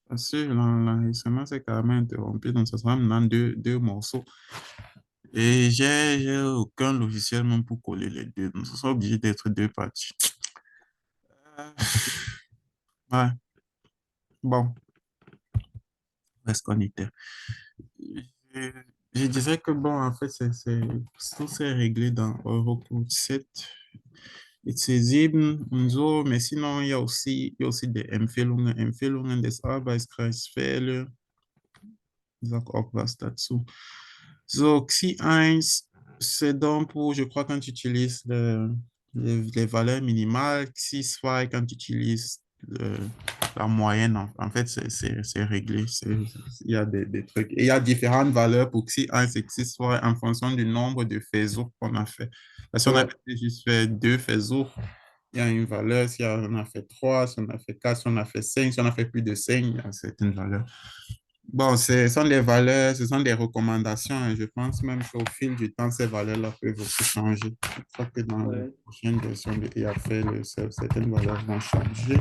Parce que l'enregistrement s'est carrément interrompu, donc ça sera maintenant deux morceaux. Et j'ai aucun logiciel même pour coller les deux, donc ce sera obligé d'être deux parties. Euh, Ouais, bon, reste qu'on était. Je, je disais que bon, en fait, tout s'est réglé dans Eurocode 7 et 7 und so, mais sinon, il y a aussi des Empfehlungen des Arbeitskreisfälle, sag auch was dazu. So, Xi 1, c'est donc pour, je crois, quand tu utilises les valeurs minimales, Xi 2, quand tu utilises la moyenne, en fait, c'est réglé. Il y a des trucs. Et il y a différentes valeurs pour Xi 1 et Xi 2 en fonction du nombre de faisceaux qu'on a fait. Parce qu'on a Ouais. juste fait deux faisceaux, il y a une valeur. Si on a fait 3, si on a fait 4, si on a fait 5, si on a fait plus de 5, il y a certaines valeurs. Bon, ce sont des valeurs, ce sont des recommandations, hein. Je pense même qu'au fil du temps, ces valeurs-là peuvent aussi changer. Je crois que dans les Ouais. prochaines versions de EAFL, certaines valeurs vont changer.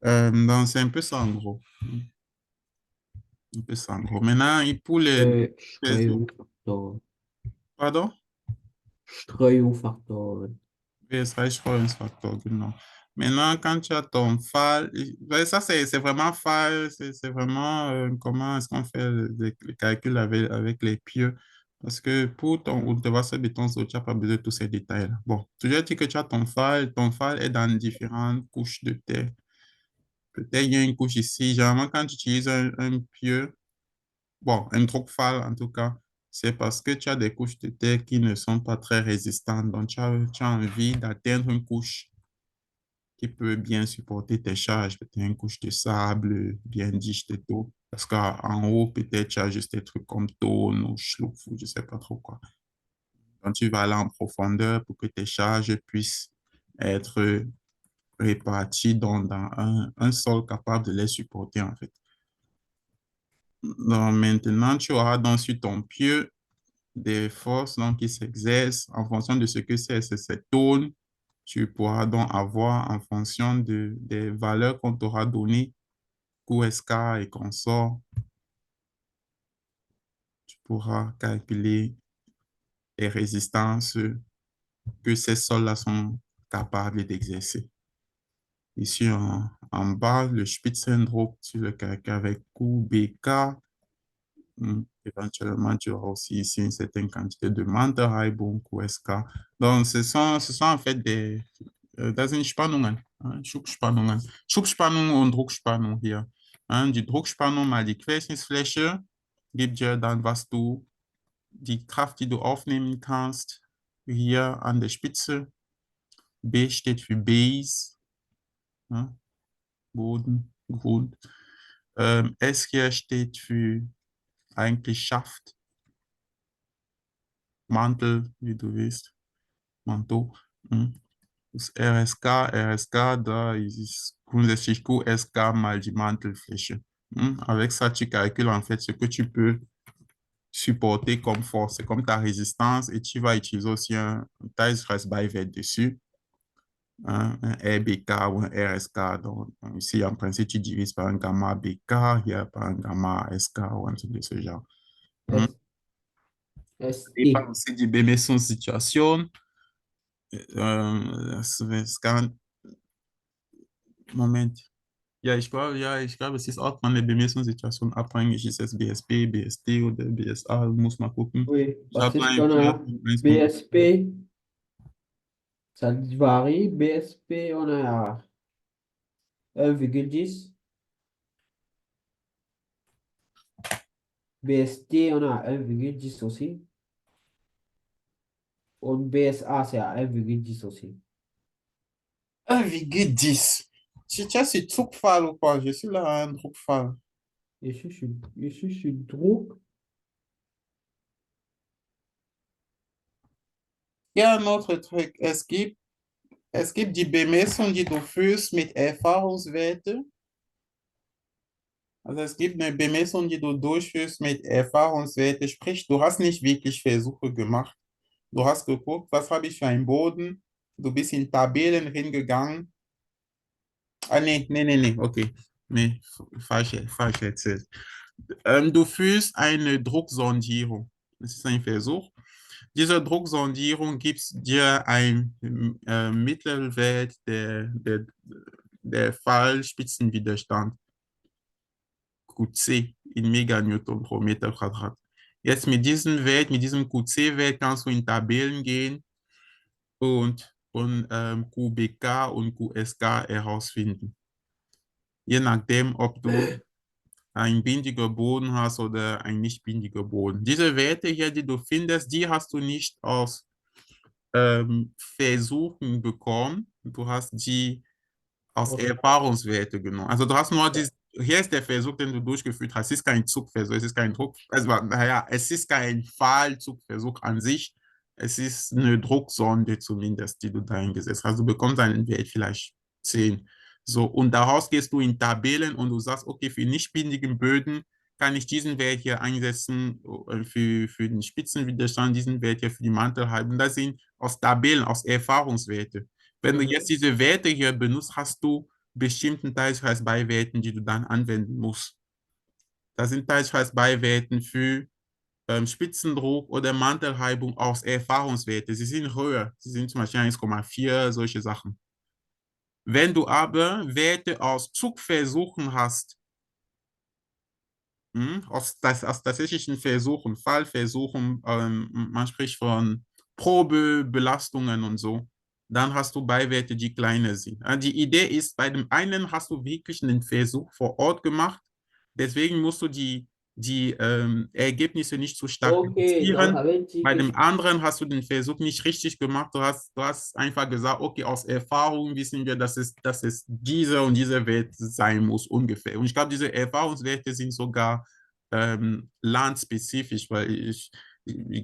Donc, c'est un peu ça en gros. Un peu ça en gros. Maintenant, et pour les autres, Streuungsfaktor. pardon? Streuungsfaktor. Factor, non. Maintenant, quand tu as ton file, ouais, ça c'est vraiment file, c'est vraiment comment est-ce qu'on fait le calcul avec les pieux. Parce que pour ton béton, tu n'as pas besoin de tous ces détails-là. Bon, tu as dit que tu as ton file est dans différentes couches de terre. Peut-être il y a une couche ici. Généralement, quand tu utilises un pieu, bon, un file en tout cas, c'est parce que tu as des couches de terre qui ne sont pas très résistantes. Donc, tu as envie d'atteindre une couche qui peut bien supporter tes charges, peut-être une couche de sable bien dichte et tout. Parce qu'en haut, peut-être tu as juste des trucs comme tône ou schlouf ou je sais pas trop quoi. Donc, tu vas aller en profondeur pour que tes charges puissent être réparties dans un sol capable de les supporter, en fait. Donc, maintenant, tu auras donc sur ton pieu des forces donc, qui s'exercent en fonction de ce que c'est cette tône. Tu pourras donc avoir en fonction des valeurs qu'on t'aura données, QSK et consorts, tu pourras calculer les résistances que ces sols-là sont capables d'exercer. Ici, en bas, le Spitzenbruch, tu le calcules avec QBK. Éventuellement, tu auras aussi ici une certaine quantité de Mantelheibung, QSK. Donc, ce sont en fait das sind Spannungen, Schubspannungen. Schubspannung und Druckspannung hier. Die Druckspannung mal die Querschnittsfläche gibt dir dann, was die Kraft, die du aufnehmen kannst, hier an der Spitze. B steht für Base, ja, Boden, Grund. S hier steht für eigentlich Schaft, Mantel, wie du willst, Manteau. Hm. Das RSK, da ist grundsätzlich QSK mal die Mantelfläche. Avec ça, tu calcules en fait ce que tu peux supporter comme force, c'est comme ta résistance et tu vas utiliser aussi un Teilkreisbeiwert dessus, un RBK ou un RSK. Donc, ici, en principe, tu divises par un gamma BK, il y a par un gamma SK ou un truc de ce genre. Hum. S, Et par SE. aussi die Bemessungssituation. Es kann, Moment. Ja, ich glaube, es ist auch von der Bemessungssituation abhängig. Ist es BSP, BST oder BSA? Muss man gucken. Oui, Ich parce habe mal que ein on Projekt a mit 1,8. BSP, ça varie. BSP, on a 1,10. BST, on a 1,10 aussi. Und BSA, c'est à 1,10 aussi. 1,10. Tu as ce Druckfall ou pas? Je suis là à un Druckfall. Je suis sur Druck. Il y a un autre truc. Es gibt die Bemessung, die du führst mit Erfahrungswerte. Also es gibt eine Bemessung, die du durchführst mit Erfahrungswerte. Sprich, du hast nicht wirklich Versuche gemacht. Du hast geguckt, was habe ich für einen Boden? Du bist in Tabellen hingegangen. Ah, nee, nee, nee, nee, okay. Nee, falsch erzählt. Du führst eine Drucksondierung. Das ist ein Versuch. Diese Drucksondierung gibt dir ein Mittelwert der Fallspitzenwiderstand QC in Meganewton pro Meter Quadrat. Jetzt mit diesem Wert, mit diesem QC-Wert kannst du in Tabellen gehen und QBK und QSK herausfinden. Je nachdem, ob du ein bindiger Boden hast oder ein nicht bindiger Boden. Diese Werte hier, die du findest, die hast du nicht aus Versuchen bekommen. Du hast die aus Okay. Erfahrungswerte genommen. Also du hast nur dieses, hier ist der Versuch, den du durchgeführt hast. Es ist kein Zugversuch, es ist kein Druck, also naja, es ist kein Fallzugversuch an sich. Es ist eine Drucksonde zumindest, die du da eingesetzt hast. Du bekommst einen Wert vielleicht 10. So, und daraus gehst du in Tabellen und du sagst, okay, für nicht bindigen Böden kann ich diesen Wert hier einsetzen für den Spitzenwiderstand, diesen Wert hier für die Mantelhalben. Das sind aus Tabellen, aus Erfahrungswerte. Wenn du jetzt Mhm. diese Werte hier benutzt, hast du bestimmten Teilkreisbeiwerten, die du dann anwenden musst. Das sind Teilkreisbeiwerten für Spitzendruck oder Mantelreibung aus Erfahrungswerte. Sie sind höher. Sie sind zum Beispiel 1,4, solche Sachen. Wenn du aber Werte aus Zugversuchen hast, aus tatsächlichen Versuchen, Fallversuchen, man spricht von Probebelastungen und so, dann hast du Beiwerte, die kleiner sind. Die Idee ist, bei dem einen hast du wirklich einen Versuch vor Ort gemacht, deswegen musst du die Ergebnisse nicht zu stark Ok, donc reduzieren. ça veut dire Bei que dem anderen hast du den Versuch nicht richtig gemacht. Du hast einfach gesagt, okay, aus Erfahrung wissen wir, dass es dieser und dieser Wert sein muss ungefähr. Und ich glaube, diese Erfahrungswerte sind sogar landspezifisch, weil ich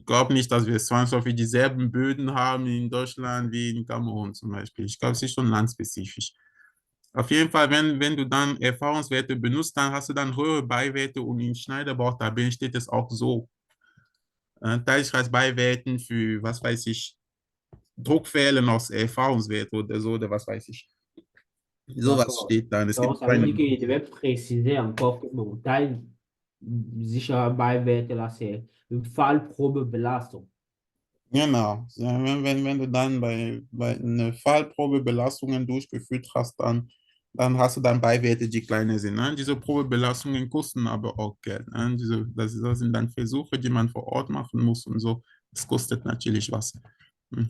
glaube nicht, dass wir zwangsläufig dieselben Böden haben in Deutschland wie in Kamerun zum Beispiel. Ich glaube, es ist schon landspezifisch. Auf jeden Fall, wenn du dann Erfahrungswerte benutzt, dann hast du dann höhere Beiwerte und in Schneiderbautabellen steht es auch so. Teilkreisbeiwerten für, was weiß ich, Druckfehlen aus Erfahrungswerten oder so, oder was weiß ich. Sowas d'accord. steht dann. Es Donc gibt ça veut keine. dire qu'il devait préciser encore que mon taille sicher Beiwerte là, c'est une Fallprobebelastung. Genau. Ja, wenn du dann bei einer Fallprobe Belastungen durchgeführt hast, dann hast du dann Beiwerte, die kleiner sind. Ne? Diese Probebelastungen kosten aber auch Geld. Ne? Das sind dann Versuche, die man vor Ort machen muss und so. Das kostet natürlich was.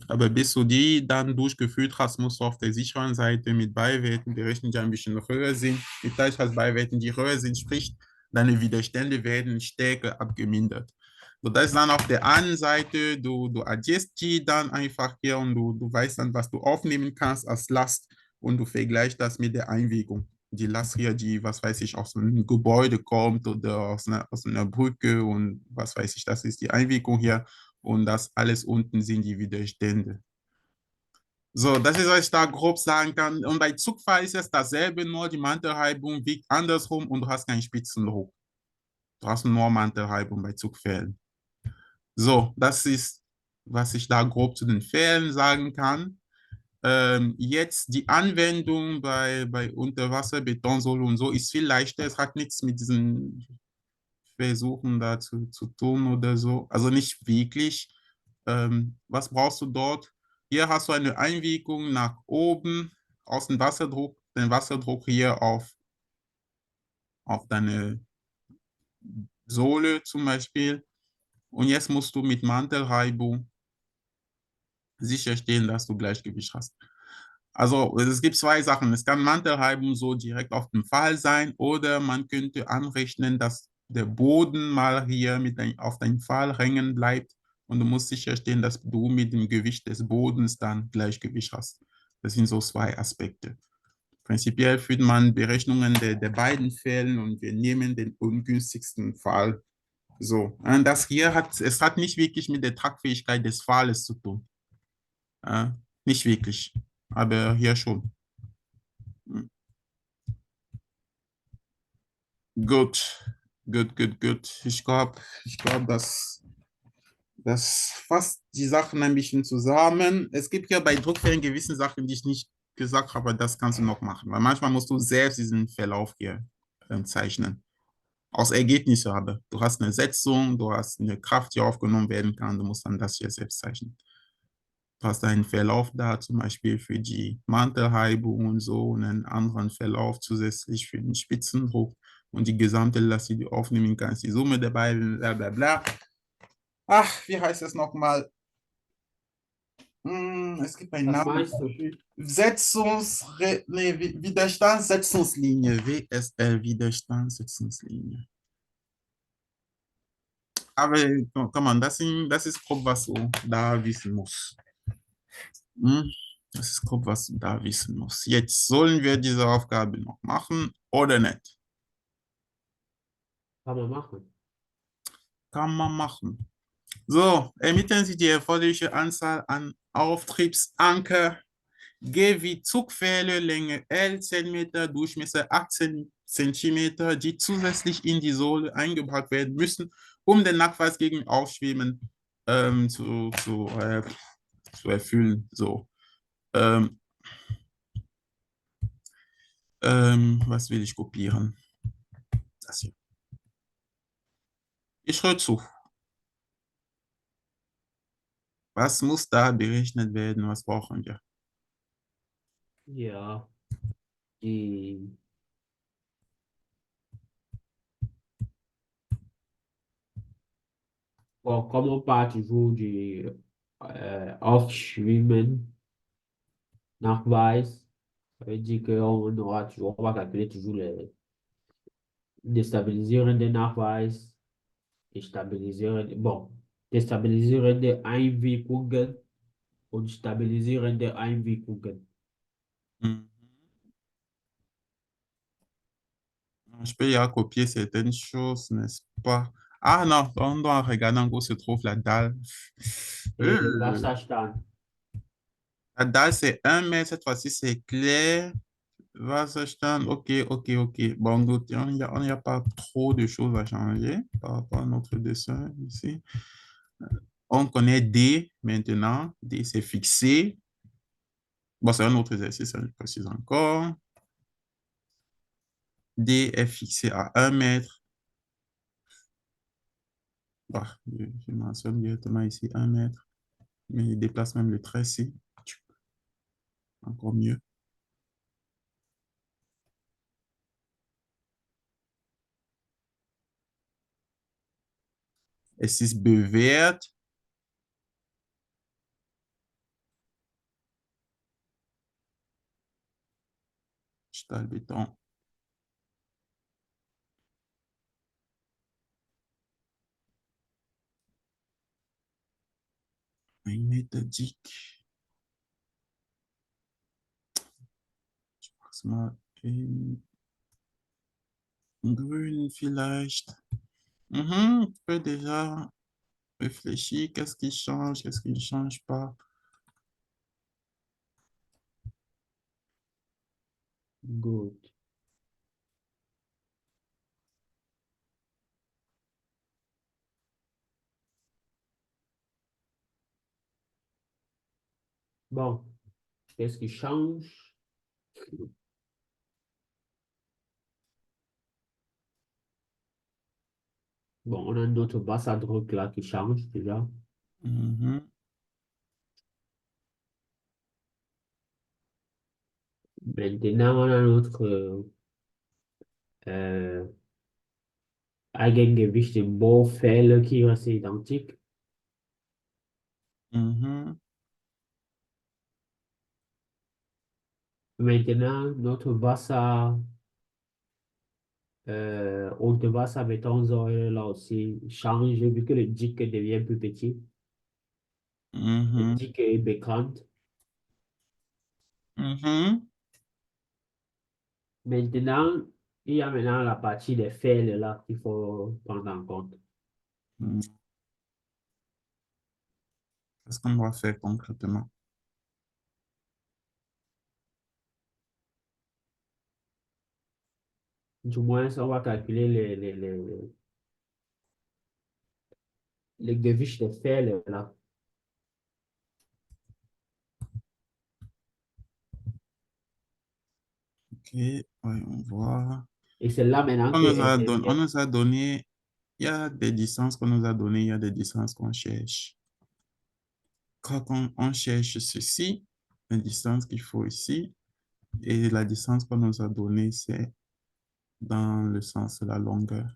Aber bis du die dann durchgeführt hast, musst du auf der sicheren Seite mit Beiwerten berechnen, die ein bisschen höher sind. Mit Teilchenbeiwerten, die höher sind, sprich, deine Widerstände werden stärker abgemindert. So, das ist dann auf der einen Seite, du addierst die dann einfach hier und du weißt dann, was du aufnehmen kannst als Last und du vergleichst das mit der Einwägung. Die Last hier, die, was weiß ich, aus einem Gebäude kommt oder aus einer Brücke und was weiß ich, das ist die Einwägung hier und das alles unten sind die Widerstände. So, das ist, was ich da grob sagen kann. Und bei Zugfall ist es dasselbe, nur die Mantelreibung wiegt andersrum und du hast keinen Spitzendruck. Du hast nur Mantelreibung bei Zugfällen. So, das ist, was ich da grob zu den Fällen sagen kann. Jetzt die Anwendung bei Unterwasserbetonsole und so ist viel leichter. Es hat nichts mit diesen Versuchen da zu tun oder so. Also nicht wirklich. Was brauchst du dort? Hier hast du eine Einwirkung nach oben aus dem Wasserdruck, den Wasserdruck hier auf deine Sohle zum Beispiel. Und jetzt musst du mit Mantelreibung sicherstellen, dass du Gleichgewicht hast. Also es gibt zwei Sachen. Es kann Mantelreibung so direkt auf dem Fall sein oder man könnte anrechnen, dass der Boden mal hier auf deinem Fall hängen bleibt und du musst sicherstellen, dass du mit dem Gewicht des Bodens dann Gleichgewicht hast. Das sind so zwei Aspekte. Prinzipiell führt man Berechnungen der beiden Fällen und wir nehmen den ungünstigsten Fall. So, und es hat nicht wirklich mit der Tragfähigkeit des Falles zu tun. Äh, Nicht wirklich, aber hier schon. Gut, gut. Ich glaube, das fasst die Sachen ein bisschen zusammen. Es gibt ja bei Druckfällen gewisse Sachen, die ich nicht gesagt habe, das kannst du noch machen. Weil manchmal musst du selbst diesen Verlauf hier zeichnen. Aus Ergebnisse habe. Du hast eine Setzung, du hast eine Kraft, die aufgenommen werden kann, du musst dann das hier selbst zeichnen. Du hast einen Verlauf da, zum Beispiel für die Mantelheibung und so, und einen anderen Verlauf zusätzlich für den Spitzendruck und die gesamte Last, die du aufnehmen kannst, die Summe dabei, bla bla bla. Ach, wie heißt das nochmal? Es gibt einen Was Namen meinst du? dafür. Nee, Widerstandssetzungslinie, WSL, Widerstandssetzungslinie. Aber komm mal, das ist grob, was du da wissen musst. Hm? Das ist grob, was du da wissen musst. Jetzt sollen wir diese Aufgabe noch machen oder nicht? Kann man machen. Kann man machen. So, ermitteln Sie die erforderliche Anzahl an Auftriebsanker. G wie Zugpfähle, Länge L, 10 Meter, Durchmesser 18 Zentimeter, die zusätzlich in die Sohle eingebracht werden müssen, um den Nachweis gegen Aufschwimmen ähm, zu, zu, äh, zu erfüllen. So. Ähm, was will ich kopieren? Das hier. Ich höre zu. Was muss da berechnet werden? Was brauchen wir? Ja, die, bon, comme on parle toujours du Aufschwimmen, Nachweis, ça veut dire qu'on aura toujours, on va calculer toujours les déstabilisierende Nachweis, stabilisierende, bon, destabilisierende Einwirkungen und stabilisierende Einwirkungen. Hmm. Je peux y recopier certaines choses, n'est-ce pas? Ah non, on doit regarder en où se trouve la dalle. Et le Euh, Wasserstand, la dalle, c'est 1 mètre. Cette fois-ci, c'est clair. Wasserstand, ok, ok, ok. Bon, donc, il n'y a pas trop de choses à changer par rapport à notre dessin ici. On connaît D maintenant. D, c'est fixé. Bon, c'est un autre exercice, ça, je précise encore. D est fixé à 1 mètre. Bah, je mentionne directement ici 1 mètre, mais il déplace même le trait ici. Encore mieux. Es ist bewährt, Stahlbeton, 1 Meter dick. Ich mach's mal in grün vielleicht. Mhm, je peux déjà réfléchir, qu'est-ce qui ne change pas. good. Bon, qu'est-ce qui change? Bon, on a notre Wasserdruck là qui change déjà. Mhm, Maintenant, on a notre euh, Eigengewicht im Bohrfeld qui reste identique. mhm, Maintenant, notre Wasser, unter Wasserbetonsäure là aussi change vu que le dick devient plus petit. Le mhm, dick est bekannt. mhm. Maintenant, il y a maintenant la partie des fers là qu'il faut prendre en compte. Mhm. Qu'est-ce qu'on doit faire concrètement? Du moins, on va calculer les gewicht des fers là. voyons voir. Et c'est là maintenant On que nous a donné, on intervient. nous a donné, il y a des distances qu'on nous a données, il y a des distances qu'on cherche. Quand on cherche ceci, la distance qu'il faut ici, et la distance qu'on nous a donnée, c'est dans le sens de la longueur.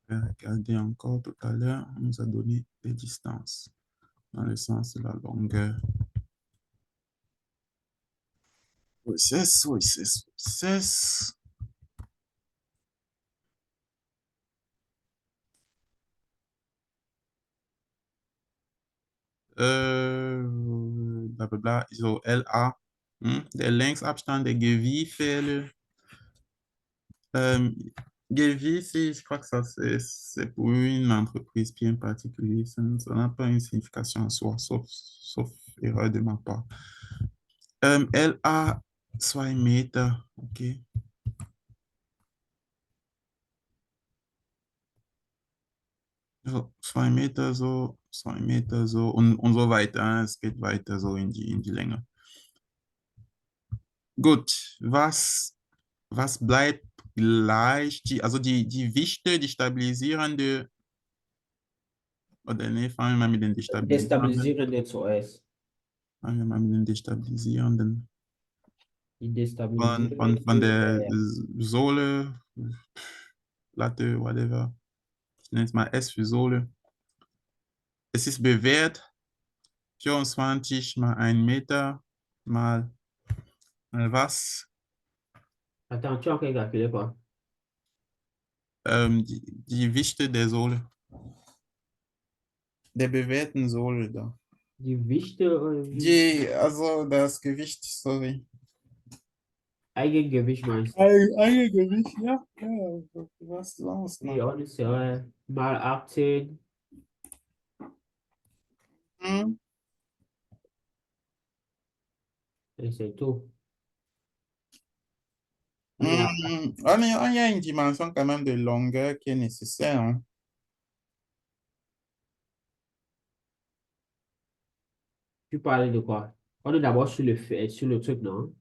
Regardez encore tout à l'heure, on nous a donné des distances dans le sens de la longueur. Oui, c'est ça, oui, c'est ça, c'est ça. Bla bla bla, so LA. Der Längsabstand der Gewiehfälle. Gewieh, je crois que ça, c'est pour une entreprise bien particulière. Ça n'a pas une signification en soi, sauf erreur de ma part. LA, 2 Meter, okay. So, 2 Meter so, 2 Meter so und so weiter. Es geht weiter so in die Länge. Gut, was bleibt gleich? Also die Wichte, die stabilisierende, oder nee, fangen wir mal mit den destabilisierenden. Déstabilisierende zuerst. Fangen wir mal mit den destabilisierenden. Die destabilisierende Von der Sohle, Platte, whatever. Ich nenne es mal S für Sohle. Es ist bewährt, 24 mal 1 Meter mal was? Attends, tu as encore calculé quoi? Die Wichte der Sohle. Der bewährten Sohle da. Die Wichte, Also das Gewicht, sorry. Eigengewicht meinst du? Eigengewicht, ja. Ja, was sonst Die noch? Ordnungsserie mal 18. Hm? Et c'est tout. On est à- On y a une dimension quand même de longueur qui est nécessaire, hein. Tu parlais de quoi? On est d'abord sur le fait, sur le truc, non?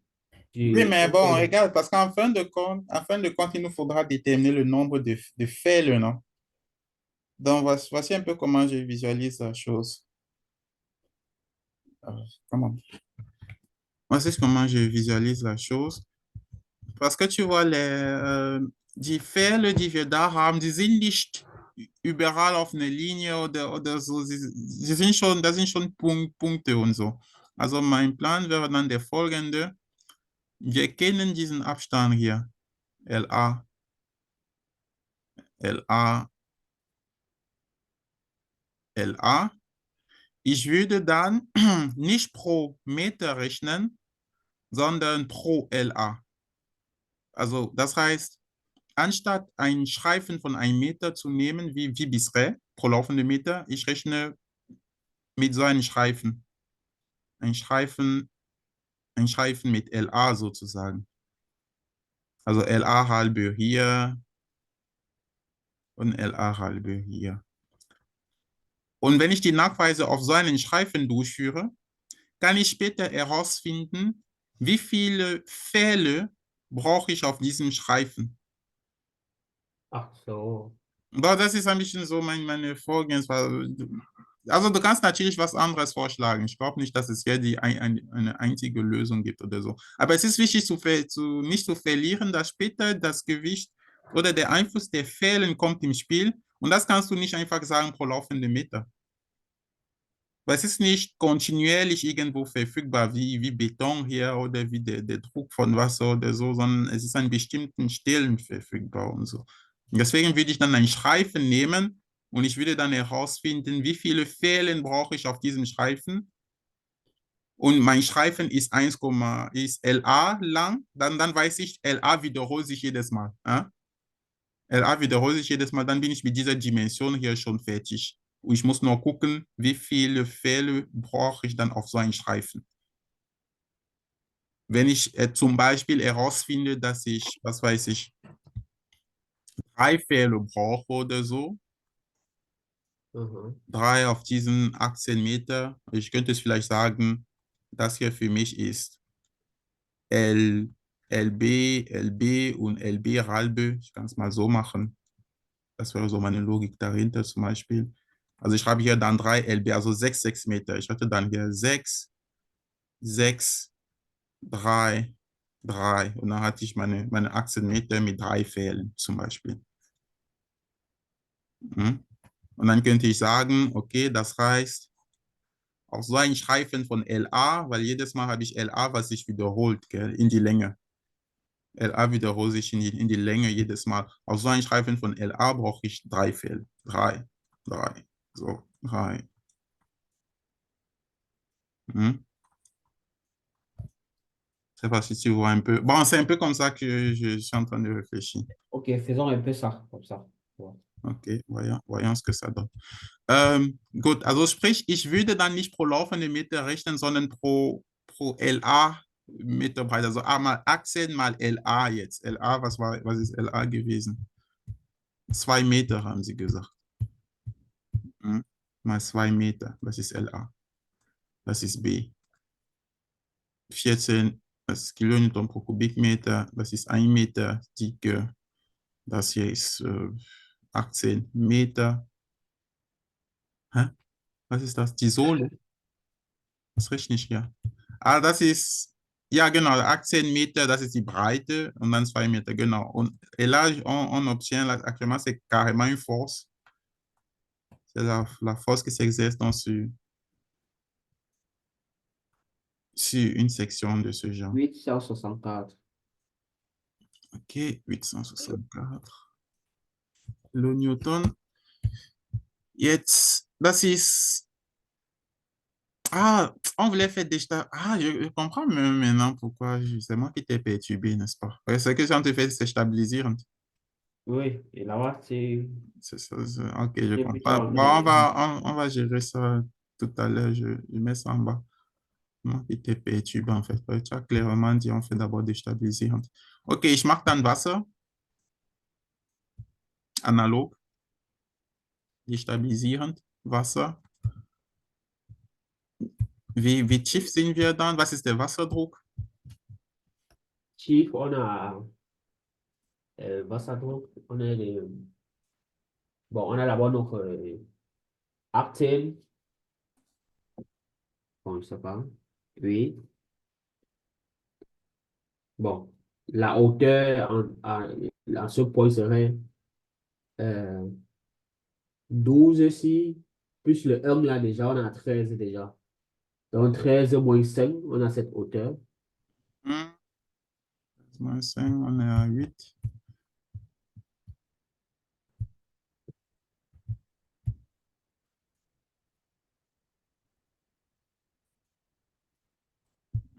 Oui, Du, mais bon, regarde, parce en fin de compte, il nous faudra déterminer le nombre de fêles, non? Donc, voici un peu comment je visualise la chose. Comment? Voici comment je visualise la chose. Parce que tu vois, die Pfähle, die wir da haben, die sind nicht überall auf einer Linie oder so. Sie sind schon, das sind schon Punkte und so. Also mein Plan wäre dann der folgende. Wir kennen diesen Abstand hier. LA, LA, LA. Ich würde dann nicht pro Meter rechnen, sondern pro LA. Also das heißt, anstatt einen Streifen von 1 Meter zu nehmen, wie bisher, pro laufende Meter, ich rechne mit so einem Streifen. Ein Streifen, ein Streifen mit LA sozusagen. Also LA halbe hier und LA halbe hier. Und wenn ich die Nachweise auf so einen Streifen durchführe, kann ich später herausfinden, wie viele Pfähle brauche ich auf diesem Streifen. ach so. Aber das ist ein bisschen so meine Vorgehensweise. Also du kannst natürlich was anderes vorschlagen. Ich glaube nicht, dass es hier eine einzige Lösung gibt oder so. Aber es ist wichtig, nicht zu verlieren, dass später das Gewicht oder der Einfluss der Fehlen kommt im Spiel. Und das kannst du nicht einfach sagen pro laufende Meter. Weil es ist nicht kontinuierlich irgendwo verfügbar, wie Beton hier oder wie der Druck von Wasser oder so, sondern es ist an bestimmten Stellen verfügbar und so. Und deswegen würde ich dann einen Streifen nehmen und ich würde dann herausfinden, wie viele Fehlen brauche ich auf diesem Streifen. Und mein Streifen ist ist LA lang, dann weiß ich, LA wiederholt sich jedes Mal. LA wiederholt sich jedes Mal, dann bin ich mit dieser Dimension hier schon fertig. Und ich muss nur gucken, wie viele Fälle brauche ich dann auf so einen Streifen. Wenn ich zum Beispiel herausfinde, dass ich, was weiß ich, 3 Fälle brauche oder so, Mhm. 3 auf diesen 18 Meter, ich könnte es vielleicht sagen, das hier für mich ist L, LB und LB halbe. Ich kann es mal so machen. Das wäre so meine Logik dahinter zum Beispiel. Also ich habe hier dann 3 LB, also 6 Meter. Ich hatte dann hier 6, 6, 3, 3. Und dann hatte ich meine Achsenmeter mit 3 Fällen zum Beispiel. Mhm. Und dann könnte ich sagen, okay, das heißt, auch so ein Streifen von LA, weil jedes Mal habe ich LA, was sich wiederholt, gell, in die Länge. LA wiederholt sich in die Länge jedes Mal. Auf so ein Streifen von LA brauche ich 3 Fälle. 3, 3, so, 3. Mhm. Je sais pas si tu vois un peu. Bon, c'est un peu comme ça que je suis en train de réfléchir. Ok, faisons un peu ça, comme ça. Ouais. Okay, voyons ce que ça donne. Gut, also sprich, ich würde dann nicht pro laufende Meter rechnen, sondern pro LA Meter breit. Also A mal Achsen mal LA jetzt. LA, was ist LA gewesen? 2 Meter haben sie gesagt. Hm? Mal 2 Meter, das ist LA. Das ist B. 14, das ist Kilonewton pro Kubikmeter, das ist 1 Meter Dicke. Das hier ist 18 Meter. Hä? Was ist das? Die Sohle? Das rechne ich hier. Ah, das ist, ja genau, 18 Meter, das ist die Breite und dann 2 Meter, genau. Et là, on obtient, là, actuellement, c'est carrément une force. C'est la force qui s'exerce sur une section de ce genre. 864. Ok, 864 kilonewton. Jetzt, das ist, ah, on voulait faire des stabilisants. Ah, je comprends maintenant pourquoi c'est moi qui t'ai perturbé, n'est-ce pas? C'est que si on te fait, c'est stabilisant. Oui, et là-bas, Ok, je c'est comprends. plutôt en Bon, train de... on va gérer ça tout à l'heure. Je mets ça en bas. Moi qui t'ai perturbé, en fait. Tu as clairement dit, on fait d'abord des stabilisants. Ok, ich mache dann Wasser, analog, destabilisierend, Wasser. Wie tief sind wir dann? Was ist der Wasserdruck? Chiffre, on a Wasserdruck, on a bon, on a d'abord notre Actine, bon, je sais pas, oui. Bon, la hauteur en ce point serait 12 ici, plus le 1 là déjà, on a 13 déjà. Donc 13 moins 5, on a cette hauteur. Hmm, moins 5, on est à 8.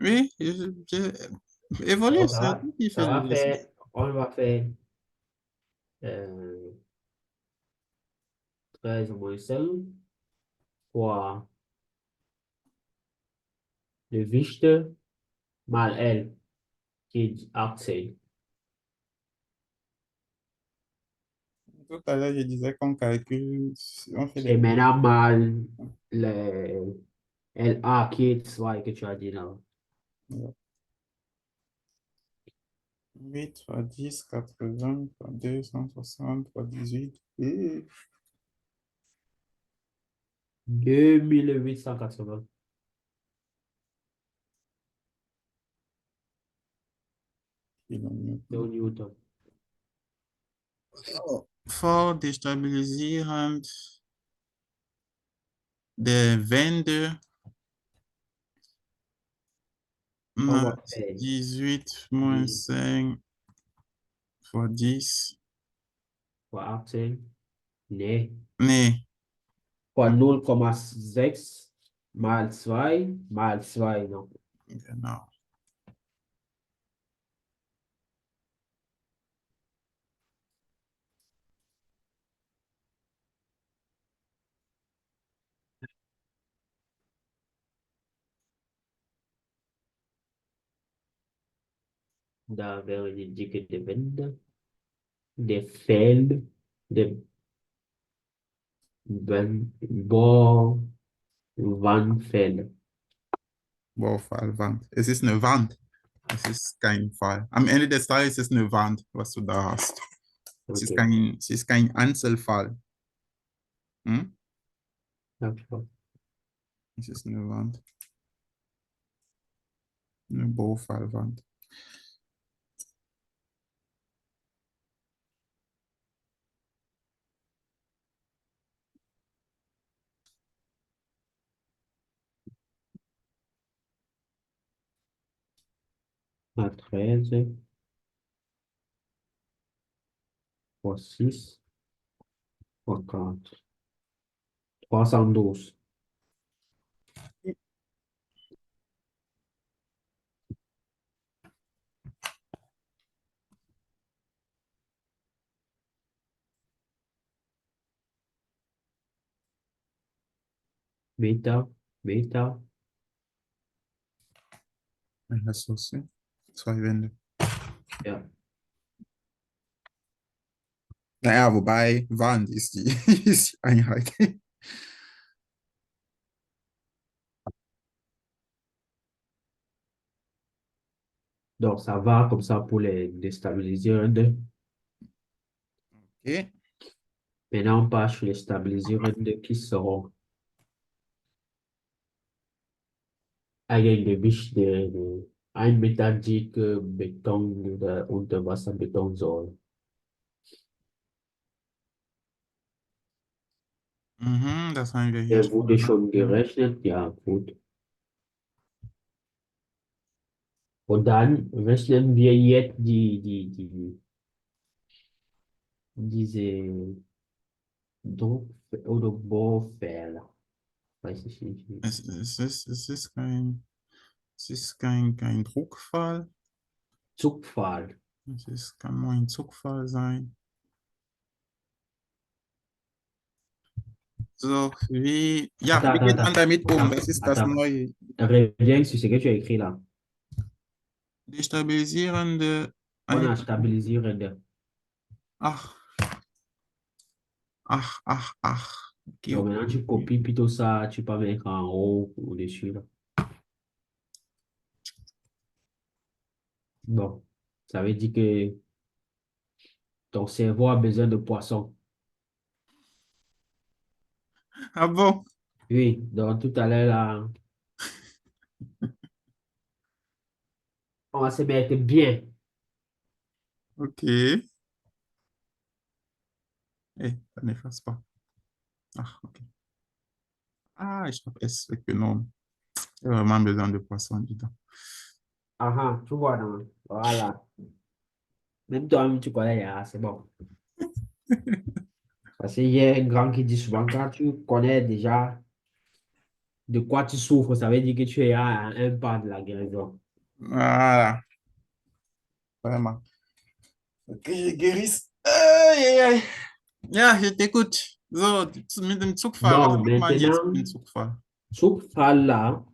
Oui, évolue, Donc c'est toi qui fais ça va faire, l'exercice. on va faire euh, 13 moins 5 fois le Vichte mal L qui est 18. Tout à l'heure, je disais qu'on calcule, on fait Et des... maintenant mal le LA qui est 2 que tu as dit là. 8 fois 10, 80 fois 2, 160 fois 18. Et 2880 kilonewton. Newton. Fort déstabilisierend des Wände On mal va faire 18 moins 10 5 fois 10. fois 18, ne, Nee, fois 0,6 mal 2 non. genau. Da wäre die Dicke der Wände, der Feld, der Wandfälle. Wow, Wand. Es ist eine Wand. Es ist kein Fall. Am Ende des Tages ist es eine Wand, was du da hast. Ok, Es ist kein Einzelfall. Hm? d'accord. Es ist eine Wand, eine Baufallwand. À 13 fois 6 fois 40. 312. Bêta, bêta. Das ist so. Zwei Wände. Ja. Naja, wobei Wand ist die, ist die Einheit. Donc, ça va comme ça pour les déstabiliser un 2. Okay. Maintenant, on passe sur les stabiliseurs un 2 qui seront avec des biches de ein métallique Beton oder Unterwasserbetonsäule. Mhm, das haben wir hier Der schon wurde gemacht. schon Ja. gerechnet, ja, gut. Und dann rechnen wir jetzt diese Druck- oder Bohrfehler. Weiß ich nicht. Es ist kein Druckfall. Zugpfad. Kann nur ein Zugfall sein. So, Attends, wie attends, geht man attends, damit um? attends, Das ist das attends. Neue. Reviens sur ce que tu as écrit là. Destabilisierende On a Einheit. stabilisé Render. Ach, ach. Okay, Donc okay, maintenant, tu okay. copies plutôt ça, tu peux mettre en haut ou au-dessus là. Bon, ça veut dire que ton cerveau a besoin de poisson. Ah bon? Oui, donc tout à l'heure là, on va se mettre bien. Ok. Ça n'efface pas. Ah, ok. Ah, ich habe es weggenommen. J'ai vraiment besoin de poisson dedans. Ah, ah, tu vois, non? Voilà. Même toi-même, tu connais, ah, c'est bon. Parce qu'il y a un grand qui dit souvent, quand tu connais déjà de quoi tu souffres, ça veut dire que tu es à un pas de la guérison. Voilà, vraiment. Ok, je guérisse. Aïe, aïe, aïe. Ja, je t'écoute. So, mit dem Zugfall, was Donc, macht man jetzt mit maintenant, dem Zugfall? Zugfall là,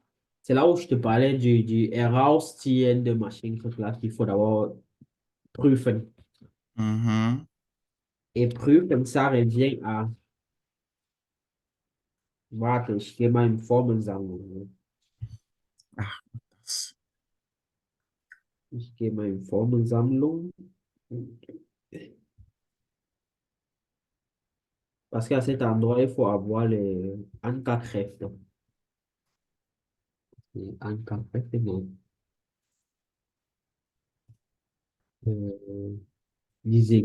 c'est là où je te parlais du herausziehen de Maschinen là qu'il faut d'abord prüfen. Mhm. Et prüfen, ça revient à, warte, ich gehe mal in Formelsammlung. Ach, das. Ich gehe mal in Formelsammlung. Parce qu'à cet endroit, il faut avoir les Ankerkräfte. Les Ankerkräfte, non. Euh, diese.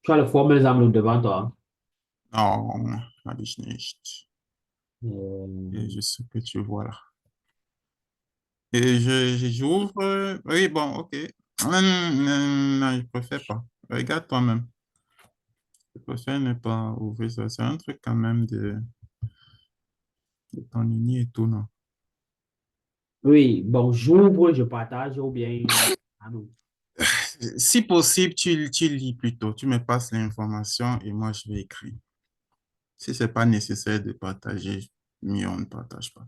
Tu as le Formelsammlung devant toi. Non, habe ich nicht. Et Euh, je sais que tu vois là. Et j'ouvre. Oui, bon, ok. Non, je préfère pas. Regarde toi-même. Je préfère ne pas ouvrir ça. C'est un truc quand même de ton uni et tout, non? oui, bon, j'ouvre, je partage ou bien. Ah non. Si possible, tu lis plutôt. Tu me passes l'information et moi, je vais écrire. Si c'est pas nécessaire de partager, mieux on ne partage pas.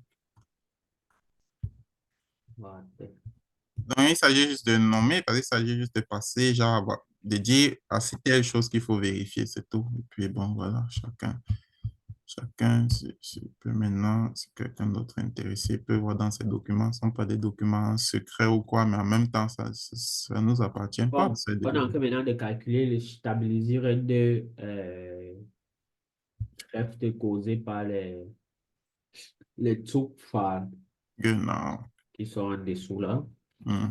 Warte. Donc, il s'agit juste de nommer, parce qu'il s'agit juste de passer, genre, de dire, ah, c'est telle chose qu'il faut vérifier, c'est tout. Et puis, bon, voilà, chacun. Chacun peut maintenant, si quelqu'un d'autre est intéressé, peut voir dans ces documents. Ce ne sont pas des documents secrets ou quoi, mais en même temps, ça nous appartient pas. Bon, on est en train maintenant de calculer le stabiliseur de crève causé par les Zugfahren Genau. qui sont en dessous là.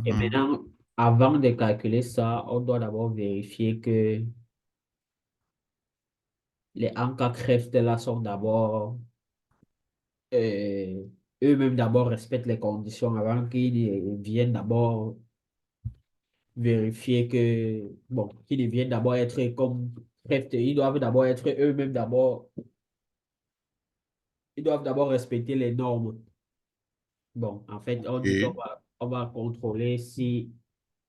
Et Mhm. maintenant, avant de calculer ça, on doit d'abord vérifier que les Ankerkräfte là sont d'abord, euh, eux-mêmes d'abord respectent les conditions avant qu'ils viennent d'abord vérifier que, bon, qu'ils viennent d'abord être comme Kräfte, ils doivent d'abord être eux-mêmes d'abord, ils doivent d'abord respecter les normes. Bon, en fait, on dit OK. on va contrôler si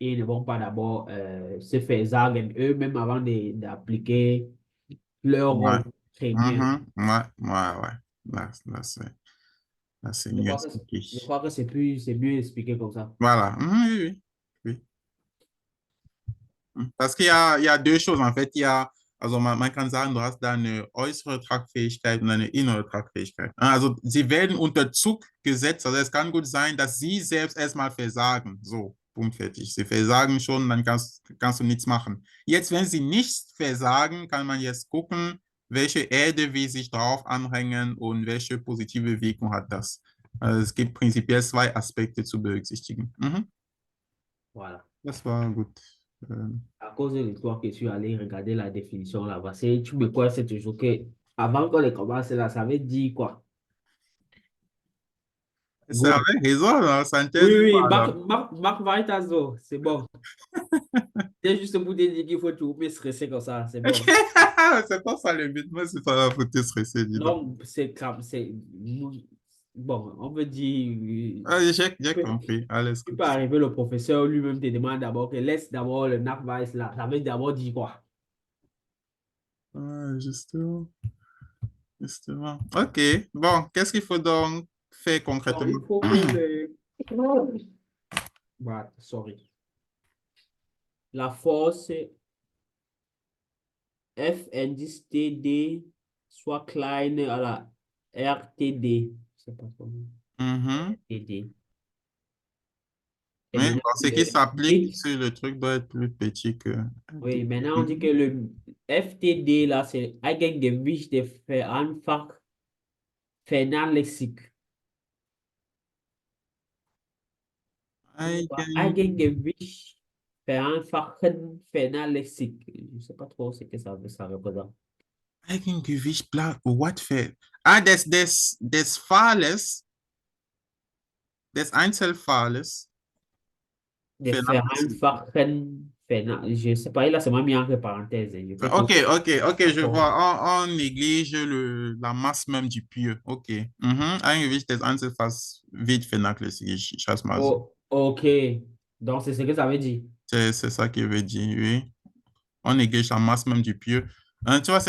ils ne vont pas d'abord se faire zagen eux-mêmes avant d'appliquer leur Ouais. rôle. Très bien. Mhm. Ouais, ouais, ouais. Là, c'est Je mieux crois que, expliqué. je crois que c'est mieux expliqué comme ça. Voilà. Mhm, oui, oui. Oui. Parce il y a deux choses, en fait. Also man kann sagen, du hast da eine äußere Tragfähigkeit und eine innere Tragfähigkeit. Also sie werden unter Zug gesetzt. Also es kann gut sein, dass sie selbst erstmal versagen. So, Punkt, fertig. Sie versagen schon, dann kannst du nichts machen. Jetzt, wenn sie nicht versagen, kann man jetzt gucken, welche Erde will sich drauf anhängen und welche positive Wirkung hat das. Also es gibt prinzipiell zwei Aspekte zu berücksichtigen. Mhm. Voilà. Das war gut. À cause de l'histoire que je suis allé regarder la définition là, parce que tu me crois, c'est toujours que avant qu'on ait commencé là, ça veut dire quoi? C'est Go. avec raison, là, ça Oui, t'interdit oui, pas, là. Marc Varitazo, c'est bon. C'est juste pour te dire qu'il faut toujours me stresser comme ça, c'est bon. C'est pas ça le but, moi, c'est pas la faute de stresser, dis donc. Non, c'est comme, c'est, bon, on veut dire, Ah, j'ai peut, compris. Allez, il écoute. peut arriver, le professeur lui-même te demande d'abord que laisse d'abord le Narvaez là, ça veut d'abord dire quoi? Ah, justement, justement. OK. Bon, qu'est-ce qu'il faut donc faire Bon, il concrètement? faut que le, voilà, sorry, la force F indice TD soit klein à la RTD. Je sais pas comment. Mhm. RTD. Et Mais maintenant, bon, ce qui le s'applique mythe, sur le truc doit être plus petit que... oui, maintenant on dit que le FTD là, c'est Eigengewicht de vernachlässigt. Eigen, Eigengewicht vereinfachen vernachlässigt. Je ne sais pas trop ce que ça représente. Eigengewicht, bla, what für... Ah, des Falles, des Einzelfalles, De vereinfachen, je ne sais pas, là, c'est même mis entre parenthèses. Je peux Ok, trouver ok, ok, je encore. vois. On néglige la masse même du pieu. Ok. Mhm. Ein Gewicht des Einzelfalls wird vernachlässigt. Ich schaue mal so. Oh, ok. Donc, c'est ce que ça veut dire. C'est ça qui veut dire, oui. On néglige la masse même du pieu. Tu vois,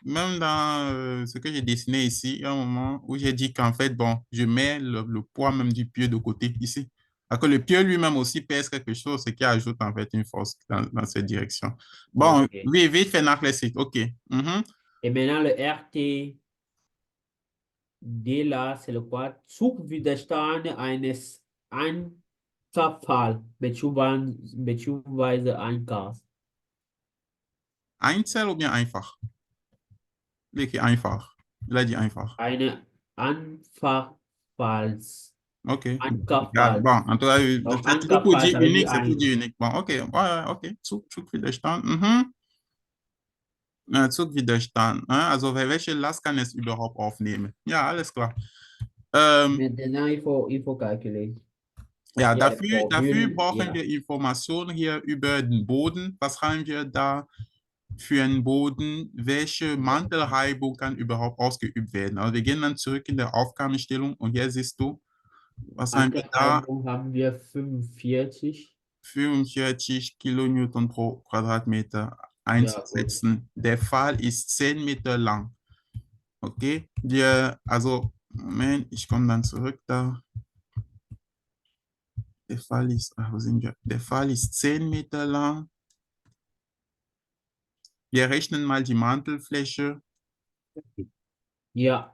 même dans ce que j'ai dessiné ici, il y a un moment où j'ai dit qu'en fait, bon, je mets le poids même du pieu de côté ici. Alors que le pieu lui-même aussi pèse quelque chose, ce qui ajoute en fait une force dans cette direction. Bon, Ok. oui, vite vernachlässigt. Ok. Mhm. Et maintenant, le RT, D là, c'est le quoi? Zugwiderstand eines Einzelfall, beziehungsweise ein Gas. Einzel ou bien einfach? Il écrit einfach. Il a dit einfach. Eine Anfallfalls. OK. Égal. Bon, Ankerfalls. en tout cas, Donc, c'est toujours pour Ankerfall, dire ça veut unique, dire c'est pour ein. dire unique. Bon, OK. Ouais, ouais, OK. Zugwiderstand. Mhm. Zugwiderstand. Also, welche Last kann es überhaupt aufnehmen? Ja, alles klar. Maintenant, il faut calculer. Parce Ja, qu'il y a les dafür formules. brauchen wir Informationen hier über den Boden. Was haben wir da für einen Boden? Welche Mantelreibung kann überhaupt ausgeübt werden? Also, wir gehen dann zurück in der Aufgabenstellung und hier siehst du, was haben wir da? Anteilreibung haben wir 45. 45 Kilonewton pro Quadratmeter Ja, gut. einzusetzen. Der Pfahl ist 10 Meter lang. Okay, also, Moment, ich komme dann zurück da. Der Pfahl ist, wo sind wir? Der Pfahl ist 10 Meter lang. Wir rechnen mal die Mantelfläche. Ja.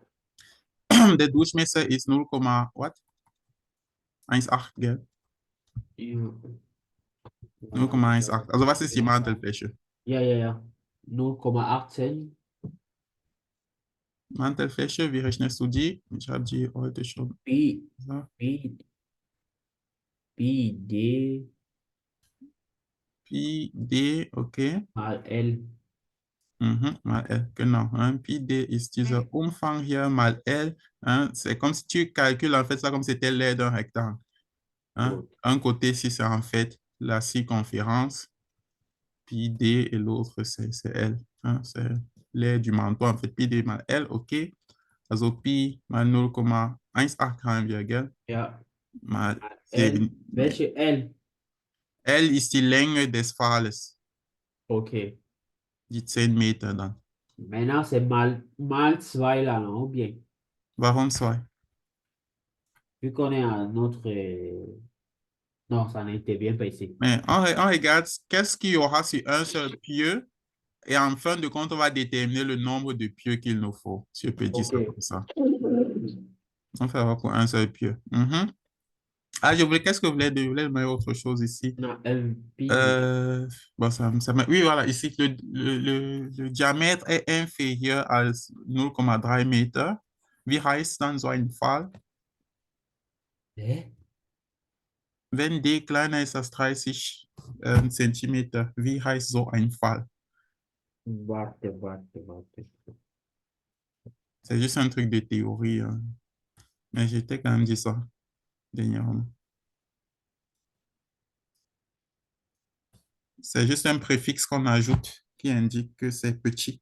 Der Durchmesser ist 0, what? 1,8, gell? Ja. 0,18. Also was ist die Mantelfläche? Ja, ja, ja. 0,18 Mantelfläche, wie rechnest du die? Ich habe die heute schon Pi, gesagt. Pi, Pi D Pi d, okay. mal L. Mhm, mal L, genau. Hein. Pi d ist dieser Umfang hier mal L. Hein. C'est comme si tu calcules en fait ça comme si c'était l'aire d'un rectangle. Hein. Gut. Un côté, si c'est en fait la circonférence, pi d, et l'autre, c'est L. Hein. C'est l'aire du manteau, en fait. Pi d mal L, ok. Also Pi mal 0,18 Virgül Ja, mal L. 7. Welche L? L ist die Länge des Pfahles, Okay. die 10 Meter dann. Maintenant, c'est mal 2 là, non? Ou bien, Warum 2? vu qu'on est à notre... Non, ça n'était bien pas ici. Mais on regarde qu'est-ce qu'il y aura sur un seul pieu et en fin de compte, on va déterminer le nombre de pieux qu'il nous faut. Si je peux dire Ok. ça comme ça. On fera pour un seul pieu. Mhm. Ah, qu'est-ce que vous voulez de, vous voulez de mettre autre chose ici? Non, L, Pi. Euh, bon, oui, voilà, ici, le diamètre est inférieur à 0,3 Meter. Wie heißt dann so ein Pfahl? Hä? Wenn D kleiner ist als 30 Zentimeter, wie heißt so ein Pfahl? Warte. C'est juste un truc de théorie, hein. Mais j'étais quand même dit ça dernièrement. C'est juste un préfixe qu'on ajoute qui indique que c'est petit.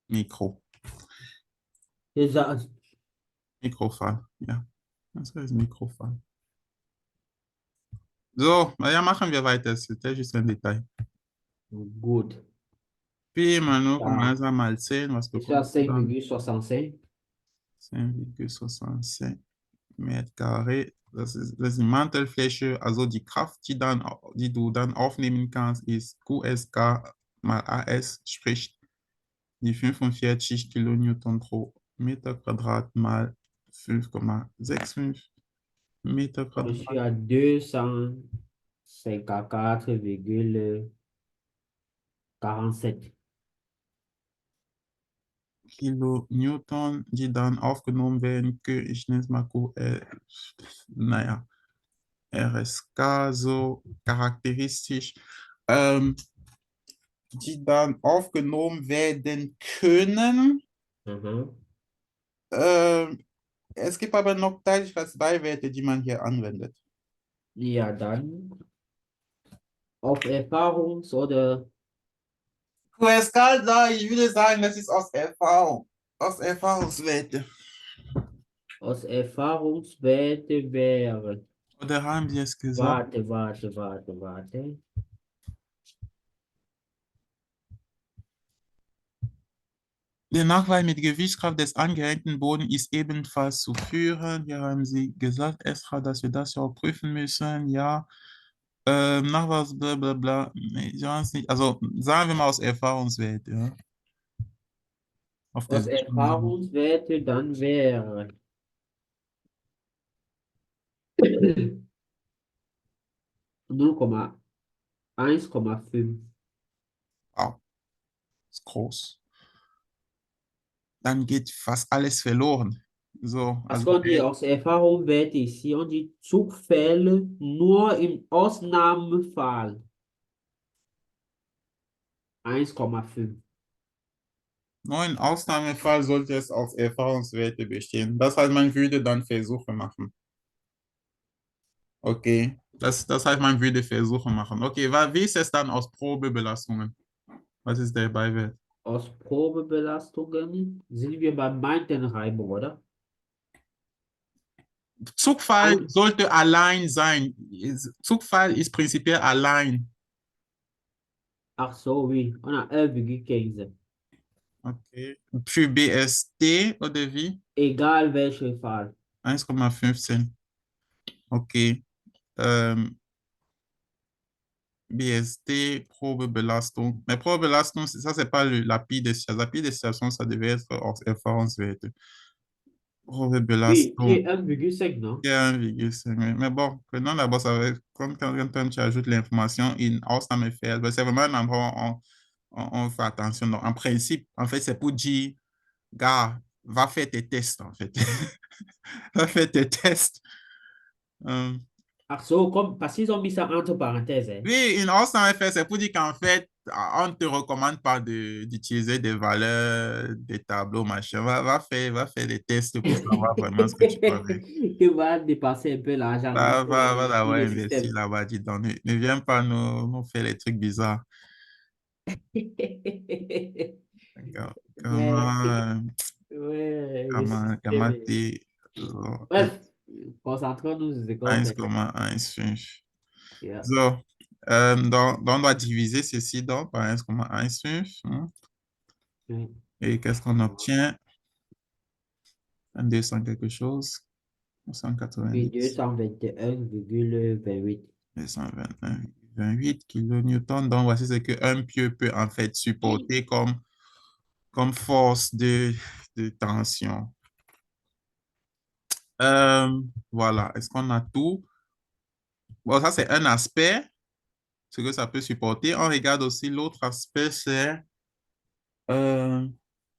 Micro. Ist Mikrofall. Ja, das heißt Mikrofall. So, ja, machen wir weiter. C'était juste un détail. gut. Puis maintenant, Ja. commence à mal 10, was Ich war bekommt man dann? 5,65. 5,65 Meter Carré. Das ist die Mantelfläche, also die Kraft, die du dann aufnehmen kannst, ist QSK mal AS, sprich die 45 Kilonewton pro Meter Quadrat mal 5,65 Meter Je Quadrat. suis à 254,47. Kilonewton, die dann aufgenommen werden können. Ich nenne es mal naja, RSK, so charakteristisch, die dann aufgenommen werden können. Mhm. Ähm, Es gibt aber noch Teilschaftsbeiwerte, die man hier anwendet. Ja, dann auf oder QSK, da, ich würde sagen, das ist aus Erfahrung, aus Erfahrungswerte. aus Erfahrungswerte wäre. Oder haben Sie es gesagt? Warte. Der Nachweis mit Gewichtskraft des angehängten Bodens ist ebenfalls zu führen. Hier haben Sie gesagt, extra, dass wir das ja auch prüfen müssen. Ja, Nachweis, bla bla bla. Nee, ich weiß nicht. Also sagen wir mal aus Erfahrungswert, ja. Auf der Aus Sicherheit. Erfahrungswerte dann wäre 0,1,5. Wow, ist groß. Dann geht fast alles verloren. So, Parce also qu'on dit aus Erfahrungswerte ici, on dit Zugfälle nur im Ausnahmefall 1,5. nur im Ausnahmefall sollte es auf Erfahrungswerte bestehen. Das heißt, man würde dann Versuche machen. Okay, das heißt, man würde Versuche machen. Okay, wie ist es dann aus Probebelastungen? Was ist der Beiwert? Aus Probebelastungen sind wir beim Meintenreibung, oder? Zugfall Ein, sollte allein sein. Zugfall ist prinzipiell allein. ach so, oui, on a 1,15. Okay. Für BST oder wie? Egal welcher Fall. 1,15. Okay. Ähm, BST, Probebelastung. Mais Probebelastung, ça, c'est pas la pire des situations. La pire des situations, ça devait être Erfahrungswerte. Oui, qui Probebelastung, est 1,5, non? c'est 1,5. Mais bon, prenons d'abord, ça va être comme quand tu ajoutes l'information in Ausnahmefällen, ben, c'est vraiment un endroit où on fait attention. Donc, en principe, en fait, c'est pour dire, gars, va faire tes tests, en fait. Va faire tes tests. Euh, Ah, so, comme, parce qu'ils ont mis ça entre parenthèses, hein. Oui, une hausse en effet, c'est pour dire qu'en fait, on ne te recommande pas d'utiliser des valeurs, des tableaux, machin. Va faire des tests pour savoir vraiment ce que tu vas faire. Tu vas dépenser un peu l'argent Va sur d'abord le investir système. là-bas, dis donc. Ne viens pas nous faire les trucs bizarres. Mais, Comment, ouais, le système comment est... t'es, Bref, concentrons-nous sur ce qu'on 1, fait. comment 1, 5. Yeah. So, donc, on doit diviser ceci donc par 1, comment 1, 5. Ouais. Et qu'est-ce qu'on obtient? 200 quelque chose. Puis 190, 221,28. 221, 28 kilonewtons. Donc, voici ce qu'un pieu peut en fait supporter comme force de tension. Voilà. Est-ce qu'on a tout? Bon, ça, c'est un aspect, ce que ça peut supporter. On regarde aussi l'autre aspect, c'est... euh,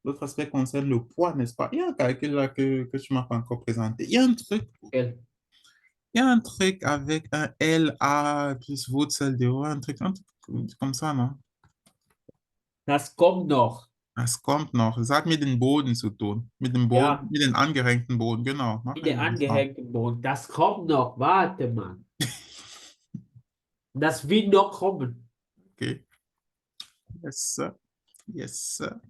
l'autre aspect concerne le poids, n'est-ce pas? Il y a un calcul là que tu m'as pas encore présenté. Quel? Il y a un truc avec un LA plus Wurzel de un truc comme ça, non? Das kommt noch. Es kommt noch. Sag mit dem Boden zu tun. Ja, Mit dem angehängten Boden. Genau. Mach in mir der das mal. angehängten Boden. Das kommt noch. Warte mal. Das wird noch kommen. Okay. Yes, sir. Yes, sir.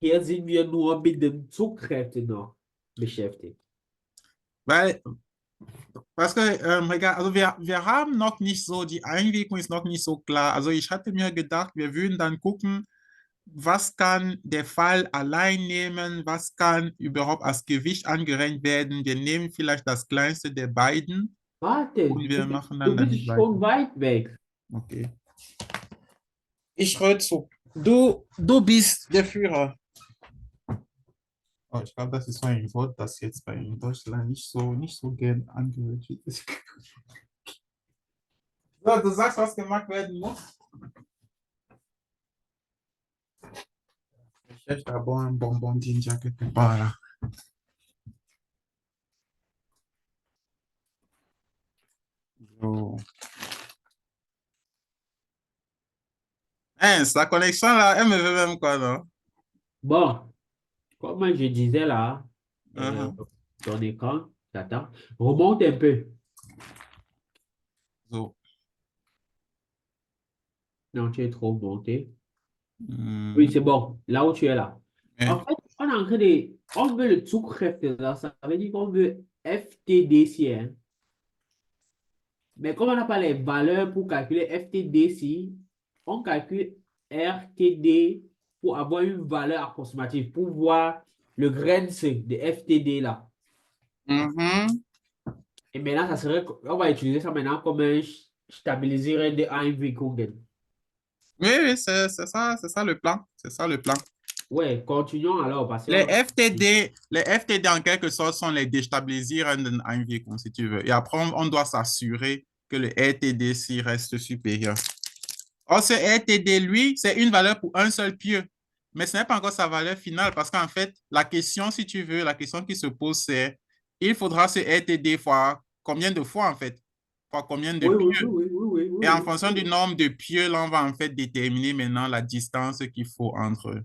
Hier sind wir nur mit den Zugkräften noch beschäftigt. Weil, parce que, regarde, also wir haben noch nicht so, die Einwirkung ist noch nicht so klar. Also ich hatte mir gedacht, wir würden dann gucken, was kann der Fall allein nehmen, was kann überhaupt als Gewicht angerechnet werden. Wir nehmen vielleicht das kleinste der beiden Warte, und wir machen du dann bist damit weiter. schon weit weg. Okay. Ich höre zu. Du bist der Führer. Oh, ich glaube, das ist so ein Wort, das jetzt bei in Deutschland nicht so gern angehört wird. So, du sagst, was gemacht werden muss. Ich cherche d'abord un bonbon d'india quelque part là. Oh. Hein, la connexion là, elle me veut même quoi, non? Bon, comme je disais là, euh, Uh-huh. ton écran, t'attends, remonte un peu. So. Non, tu es trop monté. Oui, Mm, c'est bon. Là où tu es là. En eh, fait, on est en train de. On veut le Zugkräfte là. Ça veut dire qu'on veut FTDC, hein. Mais comme on n'a pas les valeurs pour calculer FTDC, on calcule RTD pour avoir une valeur approximative, pour voir le grain de FTD là. mhm. Et maintenant, ça serait, on va utiliser ça maintenant comme un stabiliseur de Einwirkungen. Oui, oui, c'est ça le plan. C'est ça le plan. Ouais, continuons alors, parce qu'on a... Les FTD en quelque sorte sont les Destabilisierenden Einwirkungen, si tu veux. Et après, on doit s'assurer que le RTD reste supérieur. Or, ce RTD, lui, c'est une valeur pour un seul pieu. Mais ce n'est pas encore sa valeur finale parce qu'en fait, la question, si tu veux, la question qui se pose, c'est il faudra ce RTD fois combien de fois, en fait? Fois combien de Oui, oui, pieux? oui, oui, oui, oui, Et en oui, fonction oui, du oui. nombre de pieux, là, on va en fait déterminer maintenant la distance qu'il faut entre eux.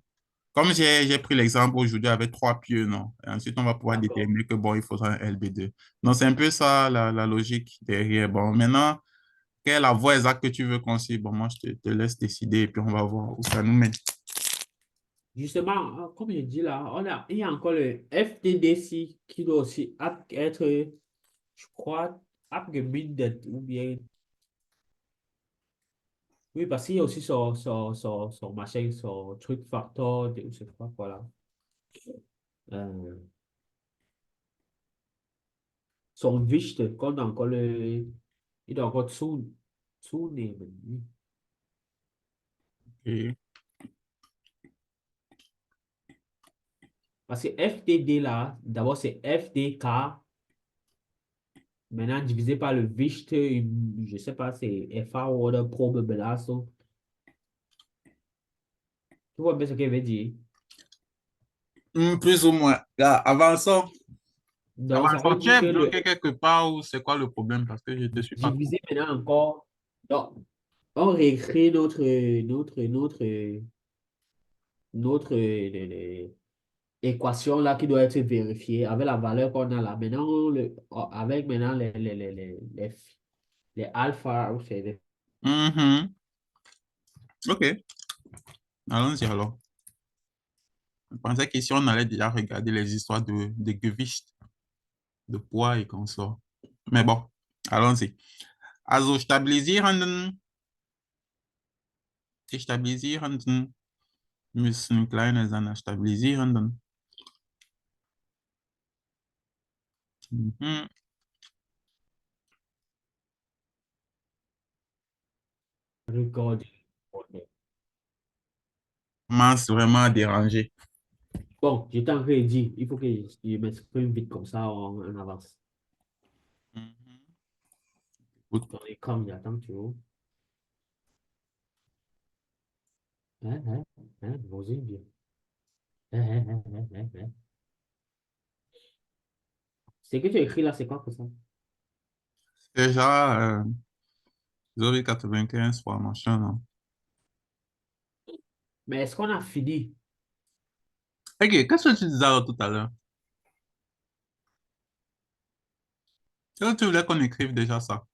Comme j'ai pris l'exemple aujourd'hui avec 3 pieux, non? Et ensuite, on va pouvoir D'accord. déterminer que, bon, il faudra un LB2. Donc, c'est un peu ça la logique derrière. Bon, maintenant, quelle est la voie exacte que tu veux qu'on suive? Bon, moi, je te laisse décider et puis on va voir où ça nous mène. Justement, comme je dis là, il y a encore le FTDC qui doit aussi être, je crois, abgebildet ou bien. Oui, parce qu'il y a aussi son machin, son truc facteur, je sais pas quoi là. Euh, son Wichte, qu'on a encore le. Il doit encore dessous. zunehmen. Ok. Parce que FTD là, d'abord c'est FTK, maintenant divisé par le Wicht, je sais pas, c'est FA oder Probebelastung. Tu vois bien ce qu'elle veut dire? Plus ou moins. Là, avançons. Donc ça veut Avançons. Tu dire es que le bloqué quelque part ou c'est quoi le problème? Parce que je ne te suis pas trop. divisé maintenant encore. Donc, on réécrit notre équation là qui doit être vérifiée avec la valeur qu'on a là. Maintenant, avec maintenant les alpha, ou c'est Mhm. Ok, allons-y alors. Je pensais qu'ici, on allait déjà regarder les histoires de Gewicht, de poids et consorts. Mais bon, allons-y. Also die Stabilisierenden müssen kleiner sein als Stabilisierenden. Mhm. record. Masse vraiment dérangé. Bon, j'étais en train de dire, il faut que je m'exprime vite comme ça en avance. Mhm. Good. Dans les comme il y a tant tu vois. Vas-y, bien. Hein. C'est que tu as écrit là, c'est quoi que ça? Déjà, 0,95 fois machin, non? Mais est-ce qu'on a fini? Ok, qu'est-ce que tu disais alors tout à l'heure? Est-ce que tu voulais qu'on écrive déjà ça?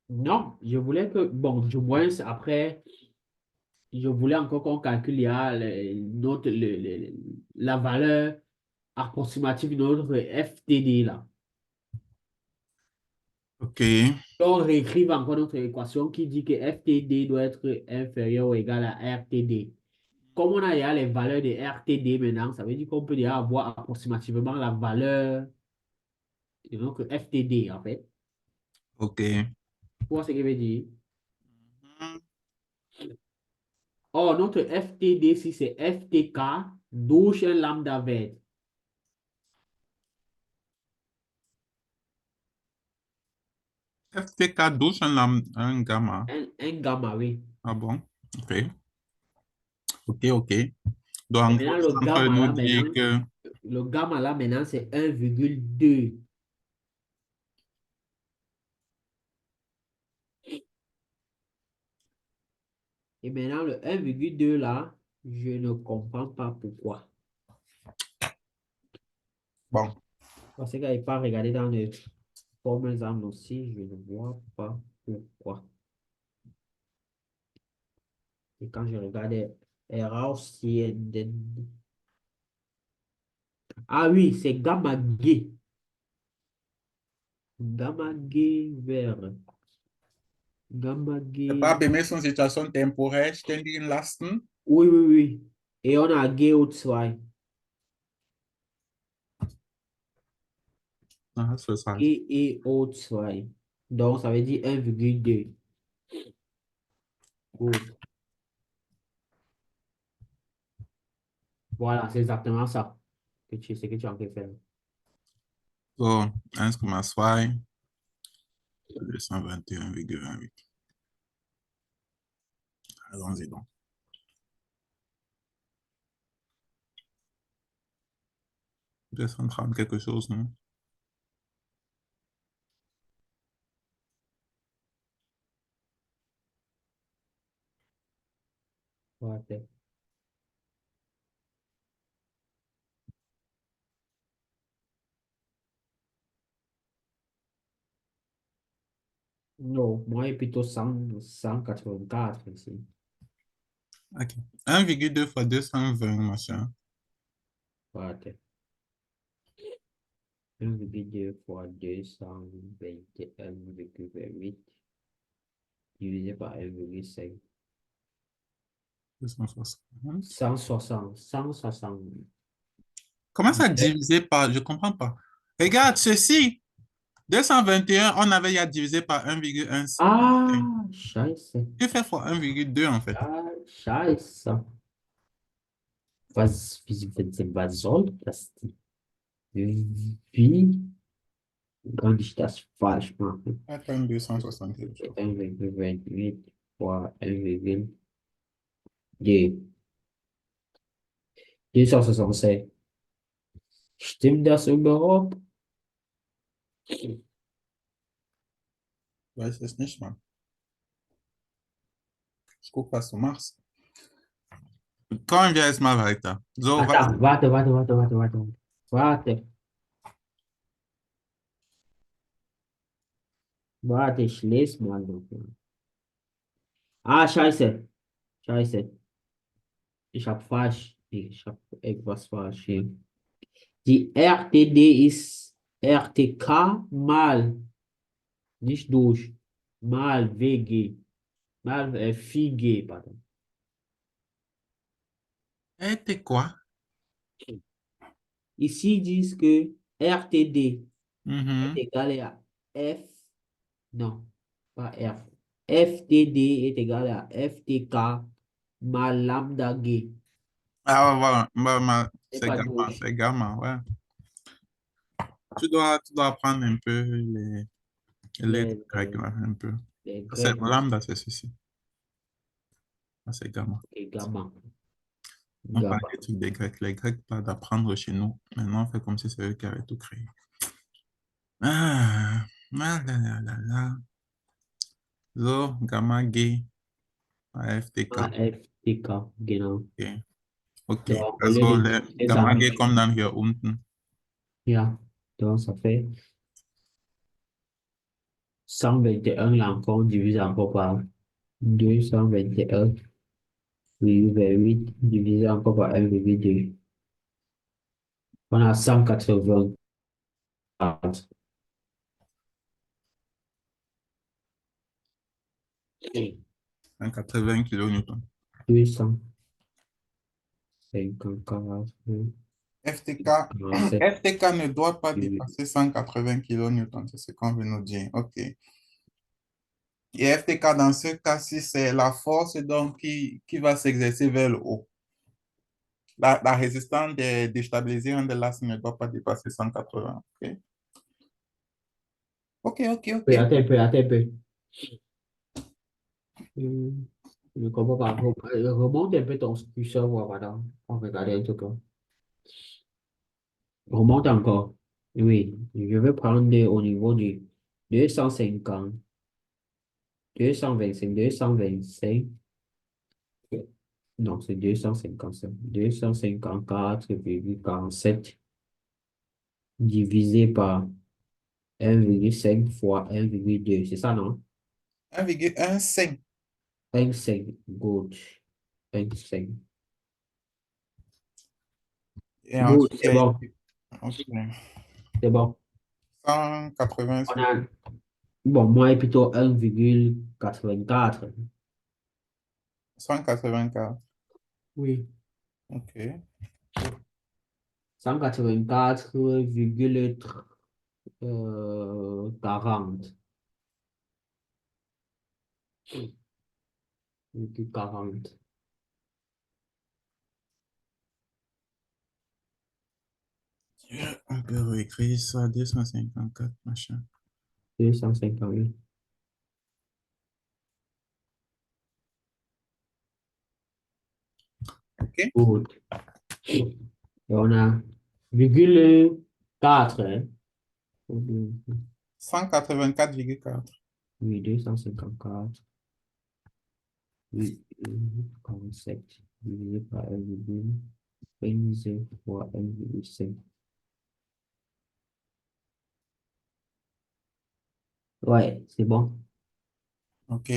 Non, je voulais que, bon, du moins, après, je voulais encore qu'on calcule la valeur approximative de notre FTD là. Ok, On réécrive encore notre équation qui dit que FTD doit être inférieur ou égal à RTD. Comme on a déjà les valeurs de RTD maintenant, ça veut dire qu'on peut déjà avoir approximativement la valeur de notre FTD en fait. ok. Tu vois ce que je veux dire? Mhm. Or, notre FTD, si c'est FTK, durch un lambda vert. FTK douche un gamma. Un gamma, oui. Ah bon? Ok, ok, ok. Et Donc, maintenant, tu es en train de nous dire que le gamma là, maintenant, c'est 1,2. Et maintenant, le 1,2 là, je ne comprends pas pourquoi. bon, Parce que quand il pas regardé dans les formules en aussi, je ne vois pas pourquoi. Et quand je regardais herausziehen. Ah oui, c'est gamma G. Gamma G vert. Gamma c'est pas G. bemessen Situation temporär ständigen Lasten. Oui, oui, oui. Et on a GO2. Ah, c'est ça. GeO2. Donc, ça veut dire 1,2. Good. Voilà, c'est exactement ça ce que tu es en train de faire. So, 1,2, 221,28. Allons-y donc. 230 quelque chose, non? Voilà. Non, moi, est plutôt 184 ici. Ok. 1,2 fois 220, machin. Voilà. 1,2 fois 221,8 divisé par 1,5. 260. 160. Comment ça diviser par... Je comprends pas. Regarde ceci. 221, on avait à diviser par 1,1. Ah, scheiße. Tu fais fois 1,2 en fait. Ah, scheiße. Was soll das denn? Wie kann ich das falsch machen? Attends, 260 quelque chose. 1,28 fois 1,2. 265. Stimmt das überhaupt? Weiß es nicht, Mann. Ich guck, was du machst. Kommen wir jetzt mal weiter. So, was? Attends, warte. Warte, warte, ich lese mal noch. Ah, scheiße. Scheiße. Ich habe etwas falsch hier. Die RTD ist RTK mal, nicht durch, mal WG, mal 4G, pardon. Eh, t'es quoi? Ici, ils disent que RTD est Mhm. égal à F, non, pas F. FTD est égal à FTK mal lambda G. Ah, C'est c'est pas gamma, gauche. c'est gamma, ouais. Tu dois apprendre un peu les lettres Les, grecques, là, un peu. les C'est Grecs, lambda, c'est ceci. Ah, c'est gamma. et gamma. On parle Gamma. des trucs des Grecs. Les Grecs parlent d'apprendre chez nous. Maintenant, on fait comme si c'est eux qui avaient tout créé. Ah, là. So, gamma, G, Ah, AFTK. FTK, genau. Okay. Okay. Donc, au lieu Also, de le diviser ça Gamma avec, G kommt dann hier unten. ja, donc ça fait 121 là encore, divisé encore par 221,8 divisé encore par 1,2. On a 184. 180 kilonewtons. 254. FTK, 47. FTK ne doit pas dépasser 180 kilonewtons, c'est ce qu'on veut nous dire. OK. Et FTK, dans ce cas-ci, c'est la force donc qui va s'exercer vers le haut. La résistance déstabilisante de l'axe ne doit pas dépasser 180. OK. OK. Attends un peu, attends un peu. Hum, Je ne comprends pas. Remonte un peu ton curseur, voir, madame. On va regarder un truc. Remonte encore. Oui, je vais prendre au niveau du 250, 225, 225. Non, c'est 255. 254,47 divisé par 1,5 fois 1,2. C'est ça, non? 1,15. 25, good. 25. Et Good, ensuite, c'est bon. OK. C'est bon. 180 On sur a, bon, moi, plutôt 1,84. 184. Oui. OK. 184,40. 40. On peut réécrire ça, 254, machin. 250. OK. Good. Et on a virgule 4. Hein. 184,4. Oui, 254. Oui, 47 divisé par 1,2. 20 fois 1,5. Ouais, c'est bon. OK.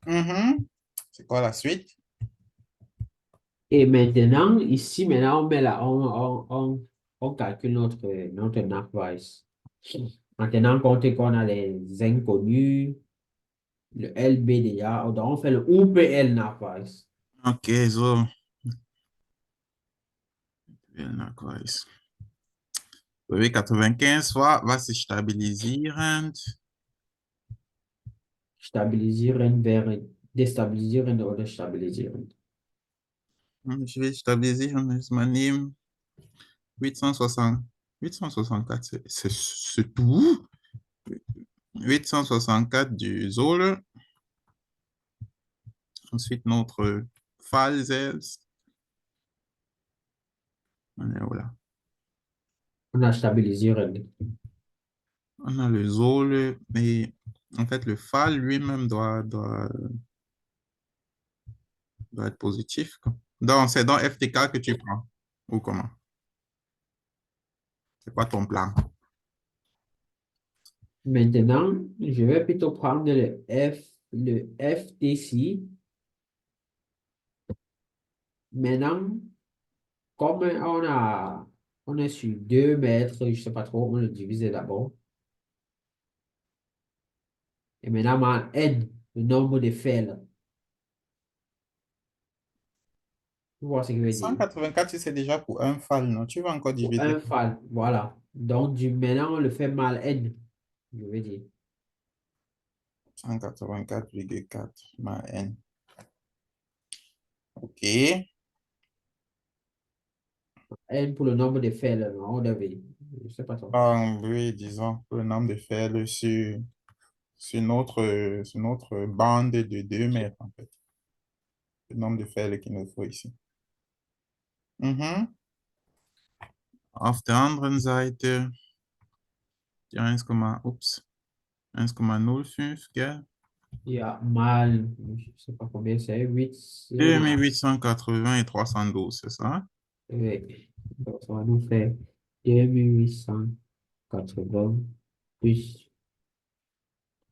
Mhm. C'est quoi la suite? Et maintenant, ici, maintenant, on met là, on calcule notre NAPWISE. En tenant compte qu'on a les inconnus, le LB déjà, donc on fait le UPL NAPWISE. OK, so. Bien, d'accord. Oui, 95 fois va se stabilisierend. Stabilisieren wäre destabilisieren oder stabilisieren. Je vais stabiliser, je m'anime 860, 864, c'est tout. 864 du Zoll. Ensuite, notre Falzels. On est où là? On a stabilisieren. On a le Zoll, mais en fait, le Fal lui-même doit être positif, quoi. Donc, c'est dans FTK que tu prends. Ou comment? C'est quoi ton plan? Maintenant, je vais plutôt prendre le FTC. Maintenant, comme on est sur 2 mètres, je ne sais pas trop, on le divise d'abord. Et maintenant, ma N, le nombre de fers. Vous voyez ce que je veux dire? 184, c'est déjà pour un Fal, non? Tu vas encore Pour diviser. un fal, voilà. Donc, maintenant, on le fait mal N, je veux dire. 184,4 ma N. OK. N pour le nombre de fers, non, on devait. Je ne sais pas trop. Oui, disons, le nombre de fers sur notre bande de 2 mètres, en fait. Le nombre de fers qu'il nous faut ici. Mhm. Auf der anderen Seite die 1,05, gell? Il y a mal, je ne sais pas combien c'est, 8, et on a 2880 et 312, c'est ça? oui. Donc, ça va nous faire 2880 plus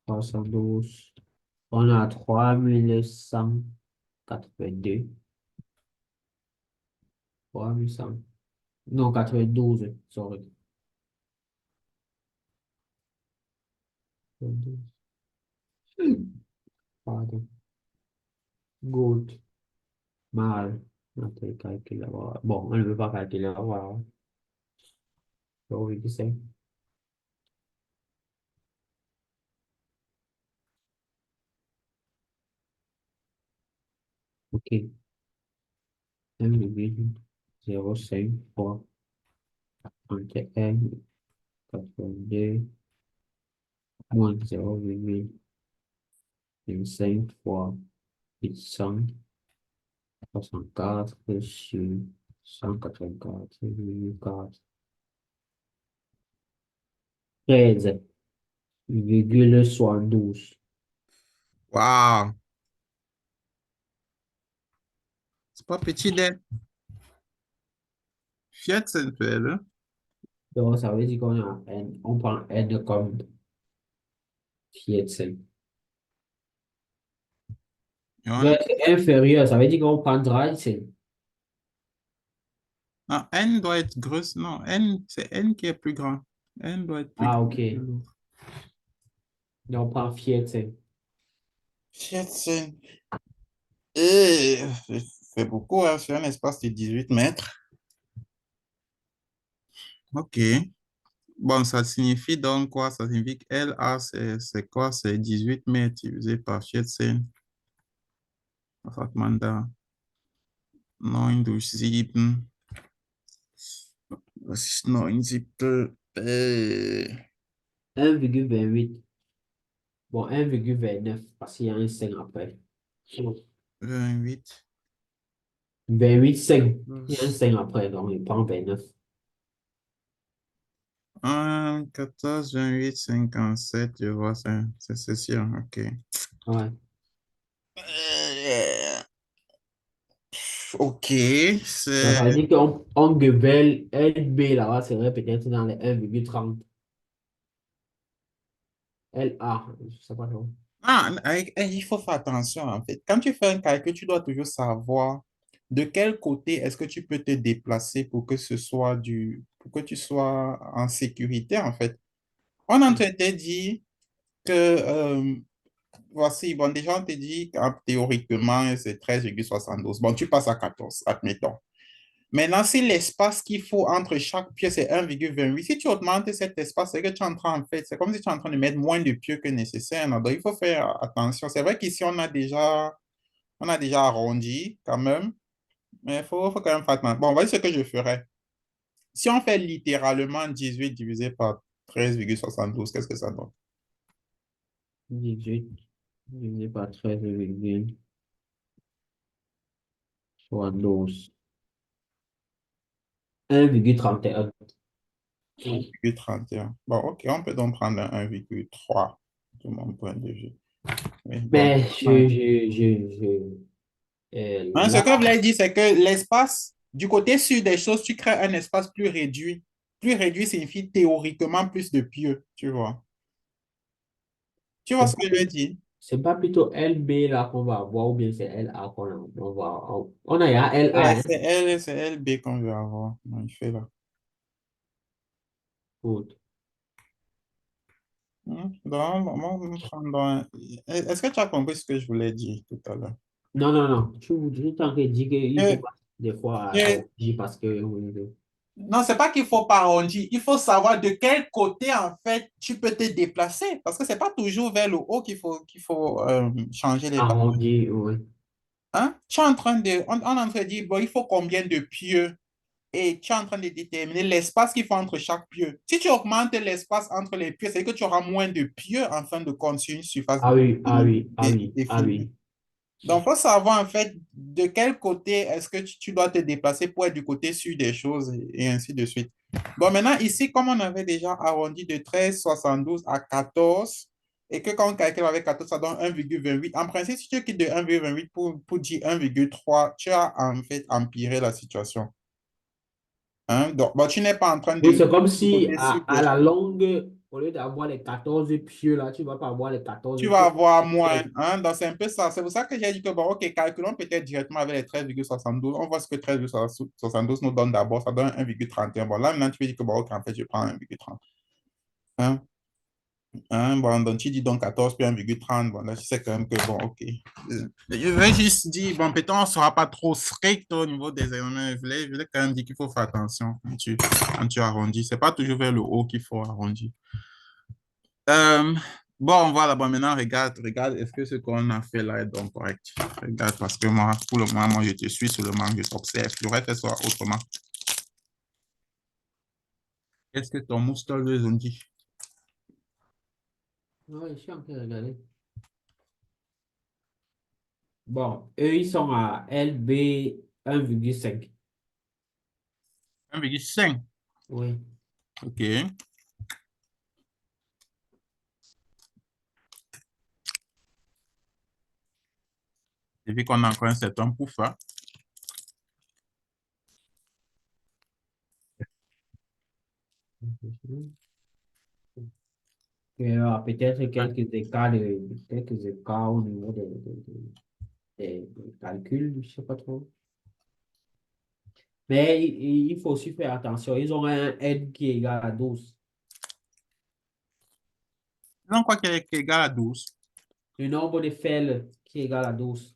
312. On a 3182. 3100. Non, 92. Sorry. Pardon. Good. Mal. Attends, calculer. Voilà. Bon, on ne veut pas calculer. Voilà. Donc, oui, c'est. OK. 1,05 fois 31, 82, moins 0,25 fois 864 sur 184,4. 13,72. Waouh! C'est pas petit d'être. Fiat, c'est une pelle. Donc, ça veut dire qu'on a N, on prend N comme Fiat. Et on- Donc, c'est inférieur, ça veut dire qu'on prend Drazen. Non, N doit être grosse. Non, N, c'est N qui est plus grand. N doit être plus Ah, grand que OK. l'autre. Donc, on prend Fiat. Fiat, et c'est beaucoup, hein, sur un espace de 18 mètres. OK. Bon, ça signifie donc quoi? Ça signifie que LA, c'est quoi? C'est 18 mètres divisé par Fiat, sagt man da? 9 durch 7. Was ist 9 Siebtel? 1,28. Bon, 1,29 parce qu'il y a un 5 après. 28. 28, 5. Il y a un 5 après, donc il prend 29. 1, 14, 28, 57, je vois ça. C'est sûr, OK. Ouais. OK, Donc, c'est... ça veut dire qu'on Gebel LB là-bas serait peut-être dans les 1,30. LA, je sais pas trop. Ah, il faut faire attention, en fait. Quand tu fais un calcul, tu dois toujours savoir de quel côté est-ce que tu peux te déplacer pour que pour que tu sois en sécurité, en fait. On a te dit que, voici, bon, déjà, on te dit que théoriquement, c'est 13,72. Bon, tu passes à 14, admettons. Maintenant, si l'espace qu'il faut entre chaque pieu, c'est 1,28, si tu augmentes cet espace, c'est que tu es en train, en fait, c'est comme si tu es en train de mettre moins de pieux que nécessaire. Donc, il faut faire attention. C'est vrai qu'ici, on a déjà arrondi quand même, mais faut quand même faire attention. Bon, voici ce que je ferais. Si on fait littéralement 18 divisé par 13,72, qu'est-ce que ça donne? 18 divisé par 13,72. 1,31. 1,31. Bon, ok, on peut donc prendre un 1,3 de mon point de vue. Oui, bon. Mais Hein, ce là, que je voulais dire, c'est que l'espace, du côté sud des choses, tu crées un espace plus réduit. Plus réduit signifie théoriquement plus de pieux, tu vois. Tu vois c'est ce pas, que je veux dire? c'est pas plutôt LB là qu'on va avoir ou bien c'est LA on va avoir. On a ya LA, Ouais, hein? c'est LB qu'on veut avoir. Non, il fait là. Good. Donc, on va prendre est-ce que tu as compris ce que je voulais dire tout à l'heure? Non, non, non. Tu t'en dit qu'il faut Je- pas des fois je- arronger parce que oui, oui. Non, c'est pas qu'il faut pas arrondir. Il faut savoir de quel côté, en fait, tu peux te déplacer. Parce que c'est pas toujours vers le haut qu'il faut changer les valeurs. Arrondi, oui. Hein? Tu es en train de, on est en train de dire, bon, il faut combien de pieux? Et tu es en train de déterminer l'espace qu'il faut entre chaque pieu. Si tu augmentes l'espace entre les pieux, c'est que tu auras moins de pieux en fin de compte sur une surface Ah oui, ah définie. oui, ah oui, ah Définie. oui. Donc, il faut savoir en fait de quel côté est-ce que tu dois te déplacer pour être du côté sûr des choses et ainsi de suite. Bon, maintenant, ici, comme on avait déjà arrondi de 13,72 à 14, et que quand on calcule avec 14, ça donne 1,28. En principe, si tu quittes de 1,28 pour dire 1,3, tu as en fait empiré la situation. Hein? Donc, bon, tu n'es pas en train Oui, de c'est comme du si côté sûr à des la choses. longue, au lieu d'avoir les 14 pieux là, tu vas pas avoir les 14 Tu vas pieux. avoir moins. Hein? Donc, c'est un peu ça. C'est pour ça que j'ai dit que, bon, OK, calculons peut-être directement avec les 13,72. On voit ce que 13,72 nous donne d'abord. Ça donne 1,31. Bon, là, maintenant, tu peux dire que, bon, OK, en fait, je prends 1,30. Hein? Hein? Bon, donc, tu dis donc 14 puis 1,30. Bon, là, je sais quand même que, bon, OK. Je vais juste dire, bon, peut-être on ne sera pas trop strict au niveau des examens. Je voulais quand même dire qu'il faut faire attention quand tu arrondis. Ce n'est pas toujours vers le haut qu'il faut arrondir. Euh, bon, voilà, bon, maintenant, regarde, est-ce que ce qu'on a fait là est donc correct? Regarde, parce que moi, pour le moment, moi, je te suis sur le moment, je t'observe. J'aurais fait ça autrement. Qu'est-ce que ton moustache veut dit? Oui, je suis en train de regarder. Bon, eux, ils sont à LB 1,5. 1,5. Oui. OK. Et vu qu'on a encore un certain pouf, hein. Il y aura peut-être quelques écarts au niveau des calculs, je sais pas trop. Mais il faut aussi faire attention. Ils ont un N qui est égal à 12. Non, quoi qu'il est égal à 12. Le nombre de fêles qui est égal à 12.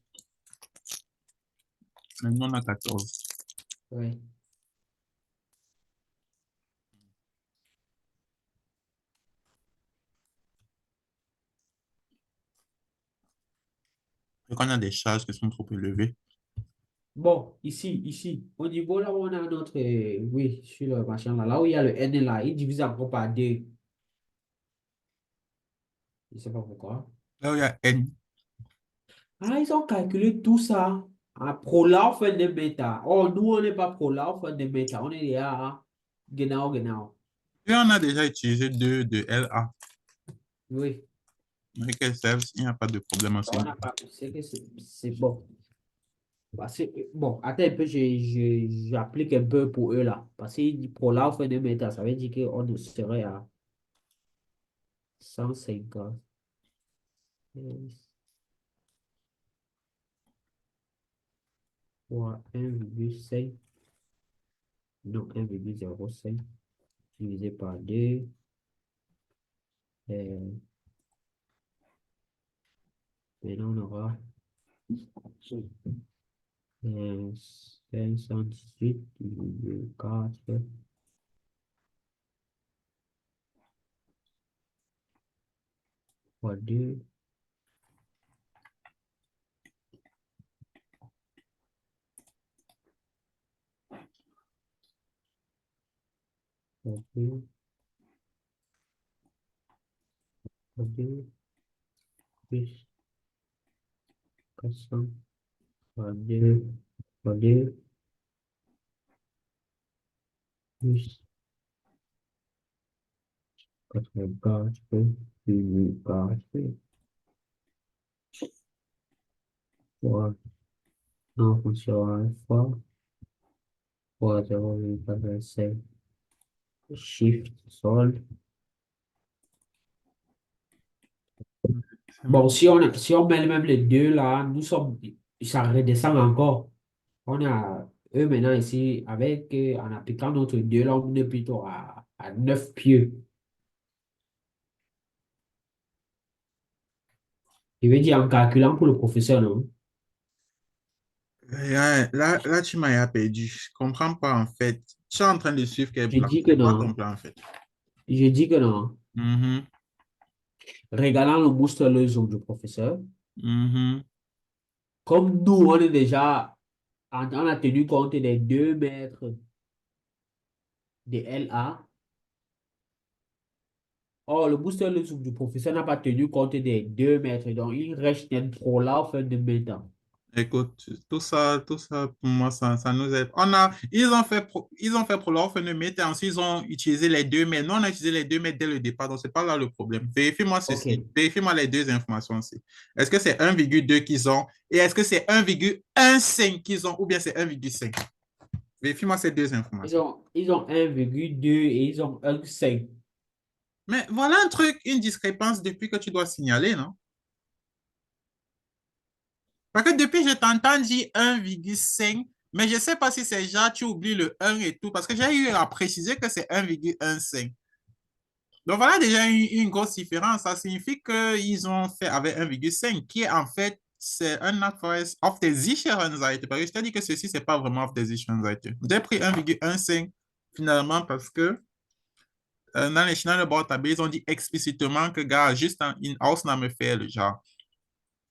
Maintenant, on a 14. Oui. Et qu'on a des charges qui sont trop élevées. Bon, ici, au niveau là où on a notre, oui, sur le machin là, là où il y a le N là, il divise encore par 2. Je ne sais pas pourquoi. Là où il y a N. Ah, ils ont calculé tout ça. Ah, pro là, on fait des méta. Oh, nous, on n'est pas pro là, on fait des méta. On est là, genau, genau. Et on a déjà utilisé 2 de LA. Oui. Avec SF, il n'y a pas de problème On aussi. n'a pas, c'est que c'est bon. Parce que, bon, attends un peu, j'applique un peu pour eux là. Parce qu'il dit pro là, on fait des méta. Ça veut dire qu'on serait à 150. Fois 1,5. Non, 1,05 divisé par 2. Maintenant, on aura 518,4 fois 2 fois 2 fois 2 plus 400 fois 2 fois 2 plus 84,4 fois non fonction alpha fois 0,85 shift solde. C'est Bon, bon. si on met même les deux là, ça redescend encore. On a eux maintenant ici, en appliquant notre 2 là, on est plutôt à 9 pieds. Je veux dire en calculant pour le professeur, non? Là, tu m'as perdu. Je comprends pas, en fait. Tu es en train de suivre quel Je plan? dis que C'est quoi ton non. plan, en fait? Je dis que non. Mhm, Régalant le booster le zoom du professeur. mhm. Comme nous, on est déjà, on a tenu compte des 2 mètres de LA. Or, le booster le zoom du professeur n'a pas tenu compte des 2 mètres. Donc, il reste un trop là au fin de maintenant. Écoute, tout ça, pour moi, ça nous aide. Ils ont fait pour leur phénomètre et ensuite ils ont utilisé les 2 mètres. Nous, on a utilisé les 2 mètres dès le départ, donc c'est pas là le problème. Vérifie-moi OK. ceci, vérifie-moi les deux informations aussi. Est-ce que c'est 1,2 qu'ils ont et est-ce que c'est 1,15 qu'ils ont ou bien c'est 1,5? Vérifie-moi ces deux informations. Ils ont 1,2 et ils ont 1,5. Mais voilà un truc, une discrépance depuis que tu dois signaler, non? Parce que depuis, je t'entends dire 1,5, mais je ne sais pas si c'est genre, tu oublies le 1 et tout, parce que j'ai eu à préciser que c'est 1,15. Donc voilà déjà une grosse différence. Ça signifie qu'ils ont fait avec 1,5, qui est en fait, c'est un Nachweis auf der sicheren Seite. Parce que je t'ai dit que ceci, c'est pas vraiment auf der sicheren Seite. J'ai pris 1,15 finalement parce que dans les Schneider Tabelle, ils ont dit explicitement que, gars, juste une Ausnahmefälle, genre.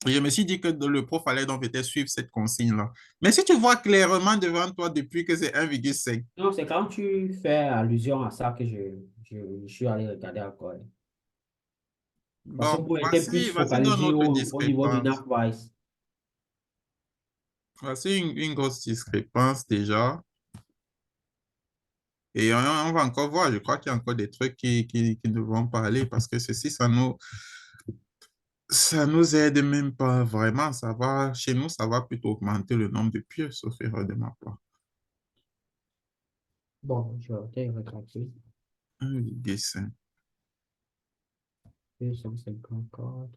Je me suis dit que le prof allait donc peut-être suivre cette consigne-là. Mais si tu vois clairement devant toi depuis que c'est 1,5, Non, c'est quand tu fais allusion à ça que je suis allé regarder encore. Parce que bon, moi, j'étais plus voici dans focalisé notre au niveau du discrépance. NAC-Wise. Voici une grosse discrépance déjà. Et on va encore voir. Je crois qu'il y a encore des trucs qui ne vont pas aller parce que ceci, ça nous aide même pas vraiment. Chez nous, ça va plutôt augmenter le nombre de pieux, sauf erreur de ma part. Bon, je vais regarder. 1,5. 254,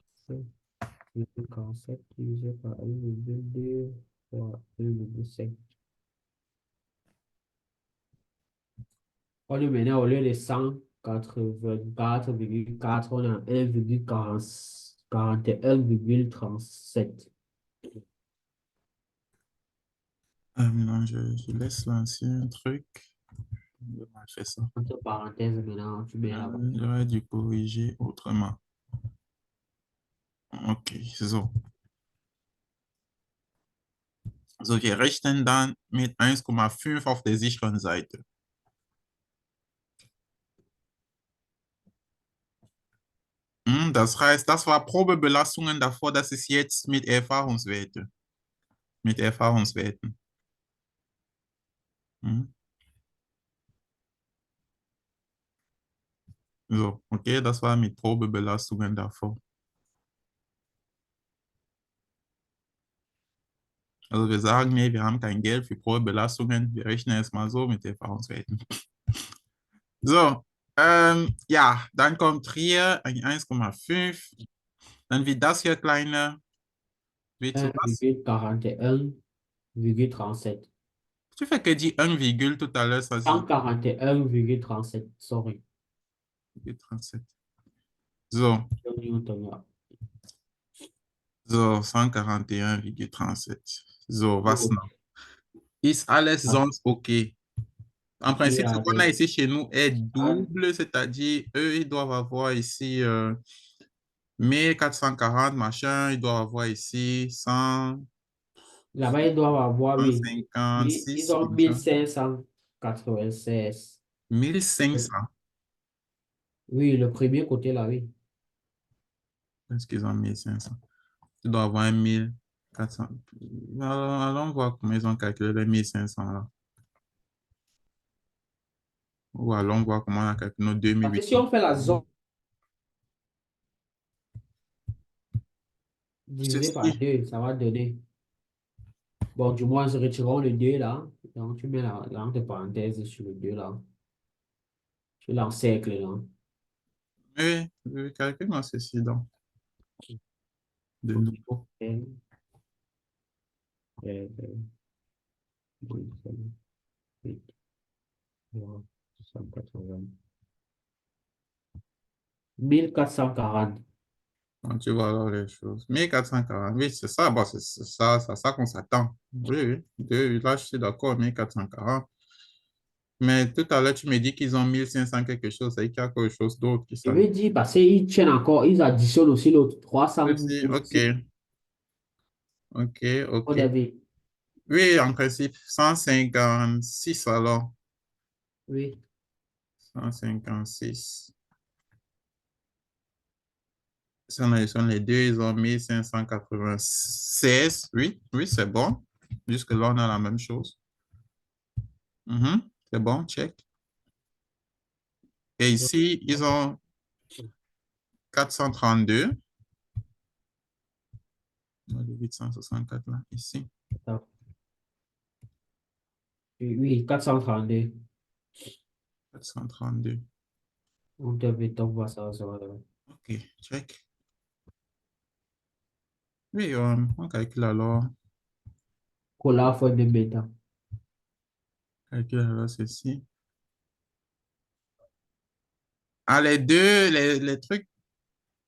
1,47 divisé par 1,2 fois 1,5. On est maintenant au lieu de 184,4, on a 1,41,37. Non, je laisse l'ancien truc. Je vais faire ça. Entre parenthèses, maintenant, tu mets là-bas. J'aurais dû corriger autrement. Okay, so. So, wir rechnen dann mit 1,5 auf der sicheren Seite. Das heißt, das war Probebelastungen davor, das ist jetzt mit Erfahrungswerte. Mit Erfahrungswerten. Hm. So, okay, das war mit Probebelastungen davor. Also wir sagen, nee, wir haben kein Geld für Probebelastungen. Wir rechnen es mal so mit Erfahrungswerten. So, ja, dann kommt hier ein 1,5. Dann wird das hier kleiner. Wird zu was? 1,41,37. Tu fais que dit 1, tout à l'heure, ça c'est 141,37, sorry. 37. So, so 141,37. So, was Oh, noch? Is alles Ah, sonst OK? En qui principe, ce a qu'on a des... ici chez nous est ah, double, c'est-à-dire eux, ils doivent avoir ici 1440 machin, ils doivent avoir ici 100, là-bas, ils doivent avoir, oui. Ils 156, ont machin, 1596. 1500. Oui, le premier côté là, oui. Est-ce qu'ils ont 1500? Ils doivent avoir 1400. Allons voir comment ils ont calculé les 1500 là. Ou allons voir comment on a calculé nos Parce que 2800. si on fait la zone divisée par Ceci, 2, ça va donner. Bon, du moins, retirons le 2 là. Donc, tu mets la entre parenthèses sur le 2 là. Tu l'encercles là. oui, calcule-moi ceci donc, de nouveau. Et, et, oui, c'est bon. 8, 180. 1440. Quand tu vois alors les choses. 1440, oui, c'est ça, bon, c'est ça, c'est à ça qu'on s'attend. Oui, oui, là, je suis d'accord, 1440. Mais tout à l'heure, tu me dis qu'ils ont 1500 quelque chose, c'est qu'il y a quelque chose d'autre qui Je s'ajoute. veux dire, parce qu'ils tiennent encore, ils additionnent aussi l'autre Ceci, ok, 326. ok, ok. On avait, Oui, en principe, 156 alors. oui. 156. Ce sont les deux, ils ont 1596. Oui, oui, c'est bon. Jusque-là, on a la même chose. Mhm, c'est bon, check. Et ici, ils ont 432. Le 864 là, ici. Oui, 432. 432. On devait donc voir ça. OK, check. Oui, on calcule alors. Cola fois de bêta. Calcule alors ceci. Ah, les deux, les trucs.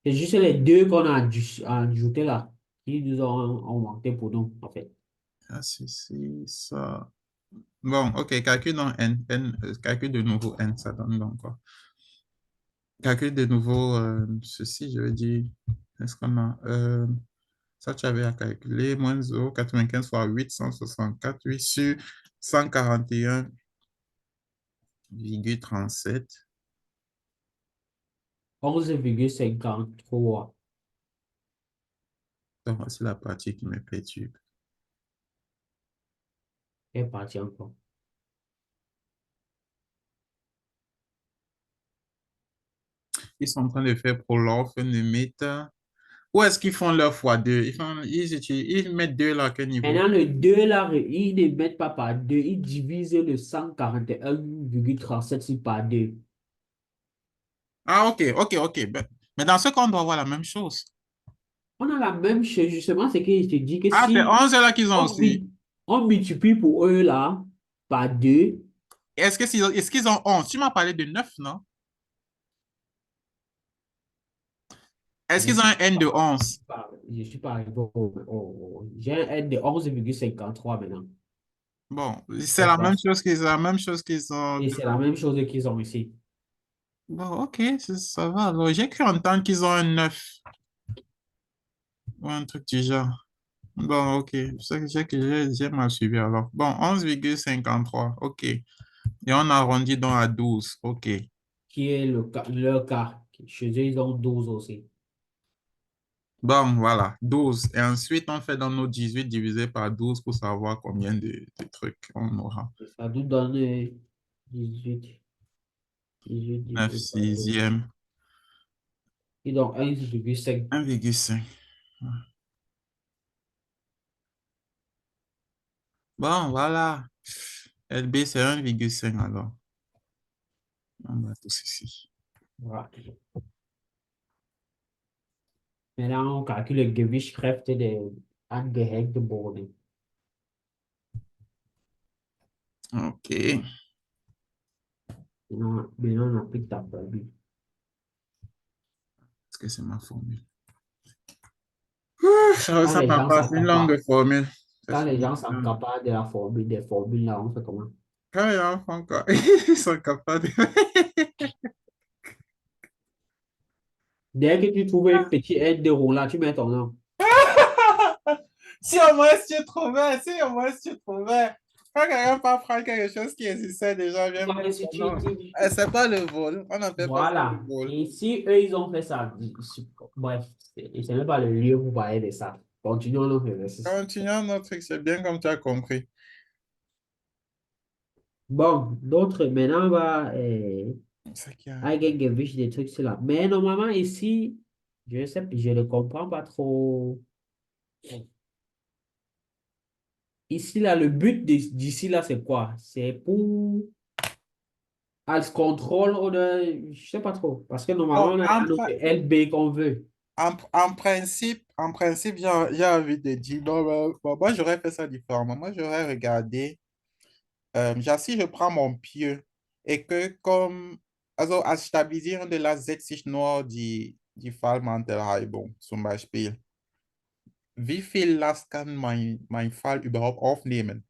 C'est juste les deux qu'on a ajoutés là, qui nous ont augmenté pour nous, en fait. Ah, ceci, ça. Bon, OK, calcule donc N. Calcule de nouveau N, ça donne donc quoi? Calcule de nouveau ceci, je veux dire. Est-ce qu'on a. Ça, tu avais à calculer. Moins 0,95 fois 8, 164, 8 sur 141,37. 11,53. Donc, c'est la partie qui me perturbe. est parti encore. Ils sont en train de faire Prologue, Numita. Où est-ce qu'ils font leur fois 2? Ils mettent 2 là, à quel niveau? Maintenant, le 2 là, ils ne mettent pas par 2, ils divisent le 141,37 par 2. Ah, ok, ok, ok. Mais dans ce cas, on doit avoir la même chose. On a la même chose, justement, c'est que je te dis que Ah, c'est si 11 là qu'ils ont on, aussi. on multiplie pour eux là par 2, Est-ce qu'ils ont 11? Tu m'as parlé de 9, non? Est-ce qu'ils ont un N de 11? je suis pas arrivé j'ai un N de 11,53 maintenant. Bon, c'est C'est la pas même ça. chose qu'ils ont. Et c'est la même chose qu'ils ont ici. Bon, ok, ça va. Alors, j'ai cru entendre qu'ils ont un 9 ou un truc du genre. Bon, ok. J'ai mal suivi alors. Bon, 11,53. Ok. Et on arrondit donc à 12. OK. Qui est leur cas. Chez eux, ils ont 12 aussi. Bon, voilà, 12. Et ensuite, on fait dans nos 18 divisé par 12 pour savoir combien de trucs on aura. Et ça nous donne 18, 18 9 divisé par 12. sixième, Ils ont 1,5. 1,5. Bon, voilà. LB, c'est 1,5 alors. On va tout ceci. Voilà. Maintenant, on calcule le Gewichtskräfte der angehängten Boden. OK. Est-ce Maintenant, on applique ta formule. que c'est ma formule? Quand Ça les m'a gens ne pas. Une s'attendent longue pas. formule. Quand les gens sont Non. capables de la formule, des formules là, on fait comment? Quand les enfants, quoi, ils sont capables de... Dès que tu trouves une petite aide de roulant, tu mets ton nom. Si au moins tu trouvais, si au moins tu trouvais. Quand quelqu'un peut prendre quelque chose qui existait déjà, Tu viens vois mettre que si son tu nom. dis, C'est pas le vol. On n'appelle pas ça le voilà. vol. Et si eux, ils ont fait ça, bref, c'est même pas le lieu pour parler de ça. Continuons notre exercice. Continuons notre truc, c'est bien comme tu as compris. Bon, d'autres, maintenant, on va C'est qu'il y a... Eigengewicht des trucs là. Mais normalement, ici, je sais, je ne comprends pas trop. Ici, là, le but d'ici, là, c'est quoi? C'est pour als contrôle ou de... Je sais pas trop. Parce que normalement, Bon, on a notre LB qu'on veut. en principe, j'ai envie de dire, non, bon, moi, j'aurais fait ça différemment. Moi, j'aurais regardé, si je prends mon pied et que comme, also als Stabilisierende das setze ich nur die Fallmantelhalbung zum Beispiel. Wie viel Last kann mein Fall überhaupt aufnehmen?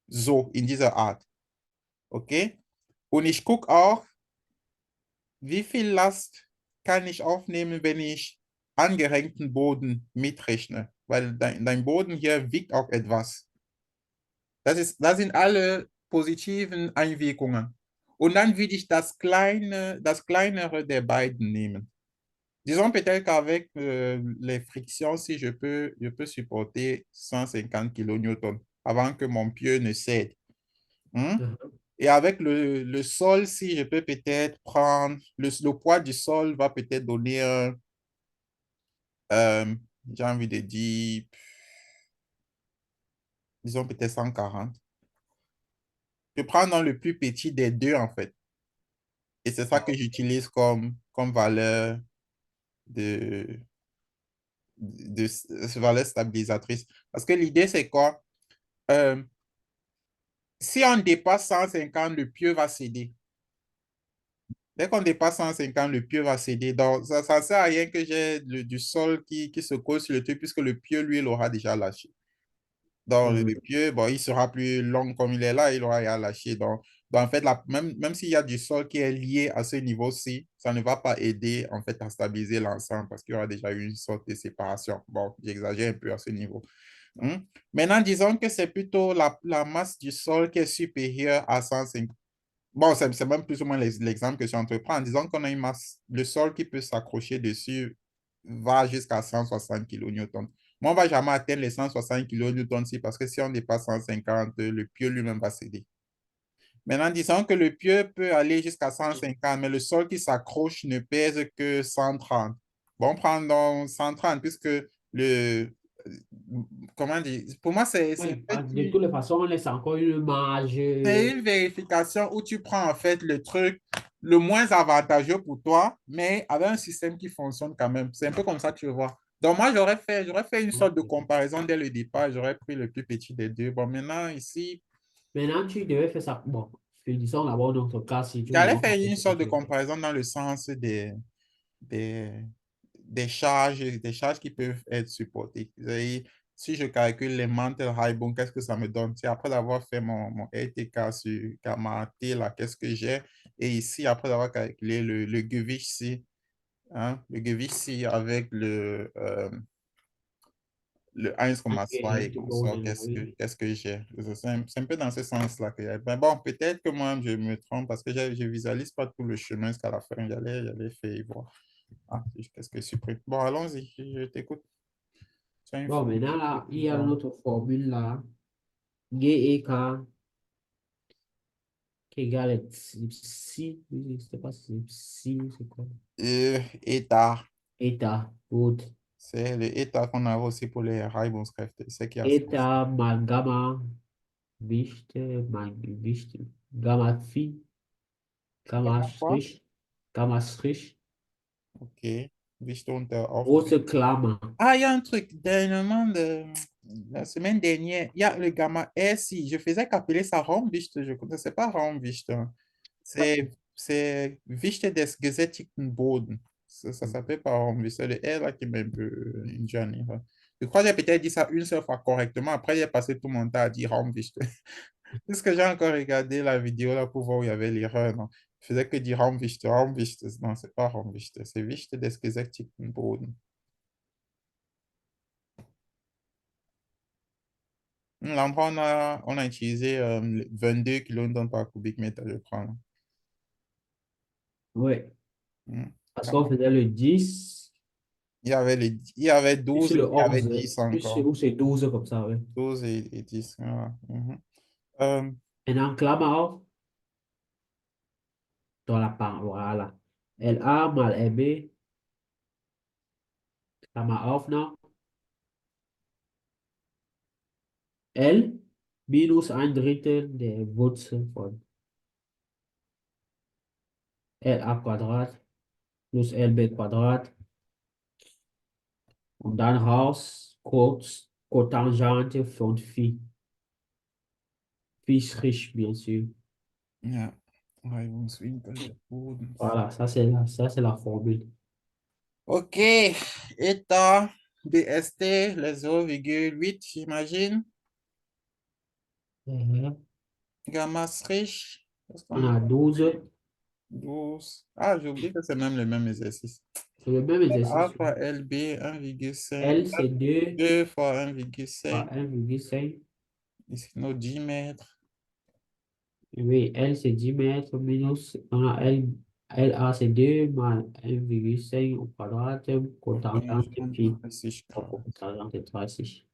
So, in dieser Art. Okay? Und ich gucke auch, wie viel Last kann ich aufnehmen, wenn ich angehängten Boden mitrechne? Weil dein Boden hier wiegt auch etwas. Das sind alle positiven Einwirkungen. Und dann würde ich das kleinere der beiden nehmen. Disons peut-être qu'avec les frictions, si je peux supporter 150 kilonewtons avant que mon pied ne cède. Hein? Mhm. Et avec le sol, si je peux peut-être prendre, le poids du sol va peut-être donner, euh, j'ai envie de dire, disons peut-être 140. Je prends dans le plus petit des deux, en fait. Et c'est ça que j'utilise comme valeur de, valeur stabilisatrice. Parce que l'idée, c'est quoi? Euh, Si on dépasse 150, le pieu va céder. Dès qu'on dépasse 150, le pieu va céder. Donc, ça ne sert à rien que j'ai du sol qui se colle sur le truc, puisque le pieu, lui, il aura déjà lâché. Donc, le Mhm. pieu, bon, il sera plus long comme il est là, il aura déjà lâché. Donc en fait, même s'il y a du sol qui est lié à ce niveau-ci, ça ne va pas aider, en fait, à stabiliser l'ensemble parce qu'il y aura déjà eu une sorte de séparation. Bon, j'exagère un peu à ce niveau. Hmm. Maintenant, disons que c'est plutôt la masse du sol qui est supérieure à 150. Bon, c'est même plus ou moins l'exemple que je suis en train de prendre. Disons qu'on a une masse, le sol qui peut s'accrocher dessus va jusqu'à 160 kilonewtons. Moi, on ne va jamais atteindre les 160 kilonewtons ici parce que si on dépasse 150, le pieu lui-même va céder. Maintenant, disons que le pieu peut aller jusqu'à 150, mais le sol qui s'accroche ne pèse que 130. Bon, prendons 130 puisque le... Comment dire? Pour moi, c'est Oui, de toutes les façons, on laisse encore une marge. c'est une vérification où tu prends en fait le truc le moins avantageux pour toi, mais avec un système qui fonctionne quand même. C'est un peu comme ça que tu vois. Donc moi, j'aurais fait une sorte de comparaison dès le départ. J'aurais pris le plus petit des deux. Bon, maintenant, ici, Maintenant, tu devais faire ça. Bon, disons d'abord dans ton cas, si tu j'allais n'as pas faire fait une ce que sorte de tu veux faire. comparaison dans le sens des, des charges qui peuvent être supportées. Et si je calcule les mental high, bon, qu'est-ce que ça me donne? C'est après avoir fait mon RTK sur Gamma T, là, qu'est-ce que j'ai? Et ici, après avoir calculé le Gewicht ici, hein, le Gewicht ici avec le Ok, 1,2 et tu qu'on peux sort, retenir, oui. qu'est-ce que j'ai? C'est un peu dans ce sens-là que j'ai. Ben bon, peut-être que moi, je me trompe parce que je visualise pas tout le chemin jusqu'à la fin. J'allais faire voir. Ah, qu'est-ce que je supprime? Bon, allons-y, je t'écoute. Tu as une Bon, formule maintenant, là, il y a équivalente. notre formule là. G et K qui égale psi. Oui, c'était pas psi, c'est quoi? État. Eta, gut. C'est le état qu'on a aussi pour les Reibungskräfte. C'est qui a ça. Eta mal Gamma, Wicht, mal Gewicht, Gamma Phi, Gamma Comment quoi? Strich, Gamma Strich, Ok. Wichtung auf. große Klammer. Ah, il y a un truc, dernièrement, la semaine dernière, il y a le gamma SI. Je faisais qu'appeler ça Raumwichte. Je ne connaissais pas Raumwichte. C'est Wichte des gesättigten Boden. Ça s'appelle pas Raumwichte. C'est le R là qui m'a un peu ingénieux. Je crois que j'ai peut-être dit ça une seule fois correctement. Après, j'ai passé tout mon temps à dire Raumwichte. Puisque j'ai encore regardé la vidéo là pour voir où il y avait l'erreur. Non. Je faisais que dire Raumwichte, Raumwichte. Non, c'est pas Raumwichte, c'est Wichte des Gesättigten. L'endroit, on a utilisé 22 kilonewtons par cubic mètre, je crois. Là. Oui, Hmm. parce Quand qu'on même. faisait le 10 Il y avait plus 12 et le il y avait 11 10 plus encore. ou c'est 12 comme ça, oui. 12 et 10. Voilà. Mhm. Euh, Maintenant, Klammer dans la part, voilà. LA mal MB, Klammer auf, non? L minus ein Drittel der Wurzel von LA Quadrat plus LB Quadrat und dann raus kurz Cotangente von Phi. Phi Strich, bien sûr. ja. Reibungswinkel des Bodens. Voilà, ça, c'est la formule. OK. État BST, les 0,8, j'imagine. Mhm. Gamma strich, qu'est-ce On qu'on a? a 12. 12. Ah, j'ai oublié que c'est même le même exercice. C'est le même A exercice. fois LB, 1,5. L, c'est 2 2 fois par 1,5. 1,5. Ici, nos 10 mètres. Oui, L, c'est 10 mètres minus, on a L, LA, c'est 2 mal 1,5 au quadrat, cotangente pi. 30 Cotangente 30.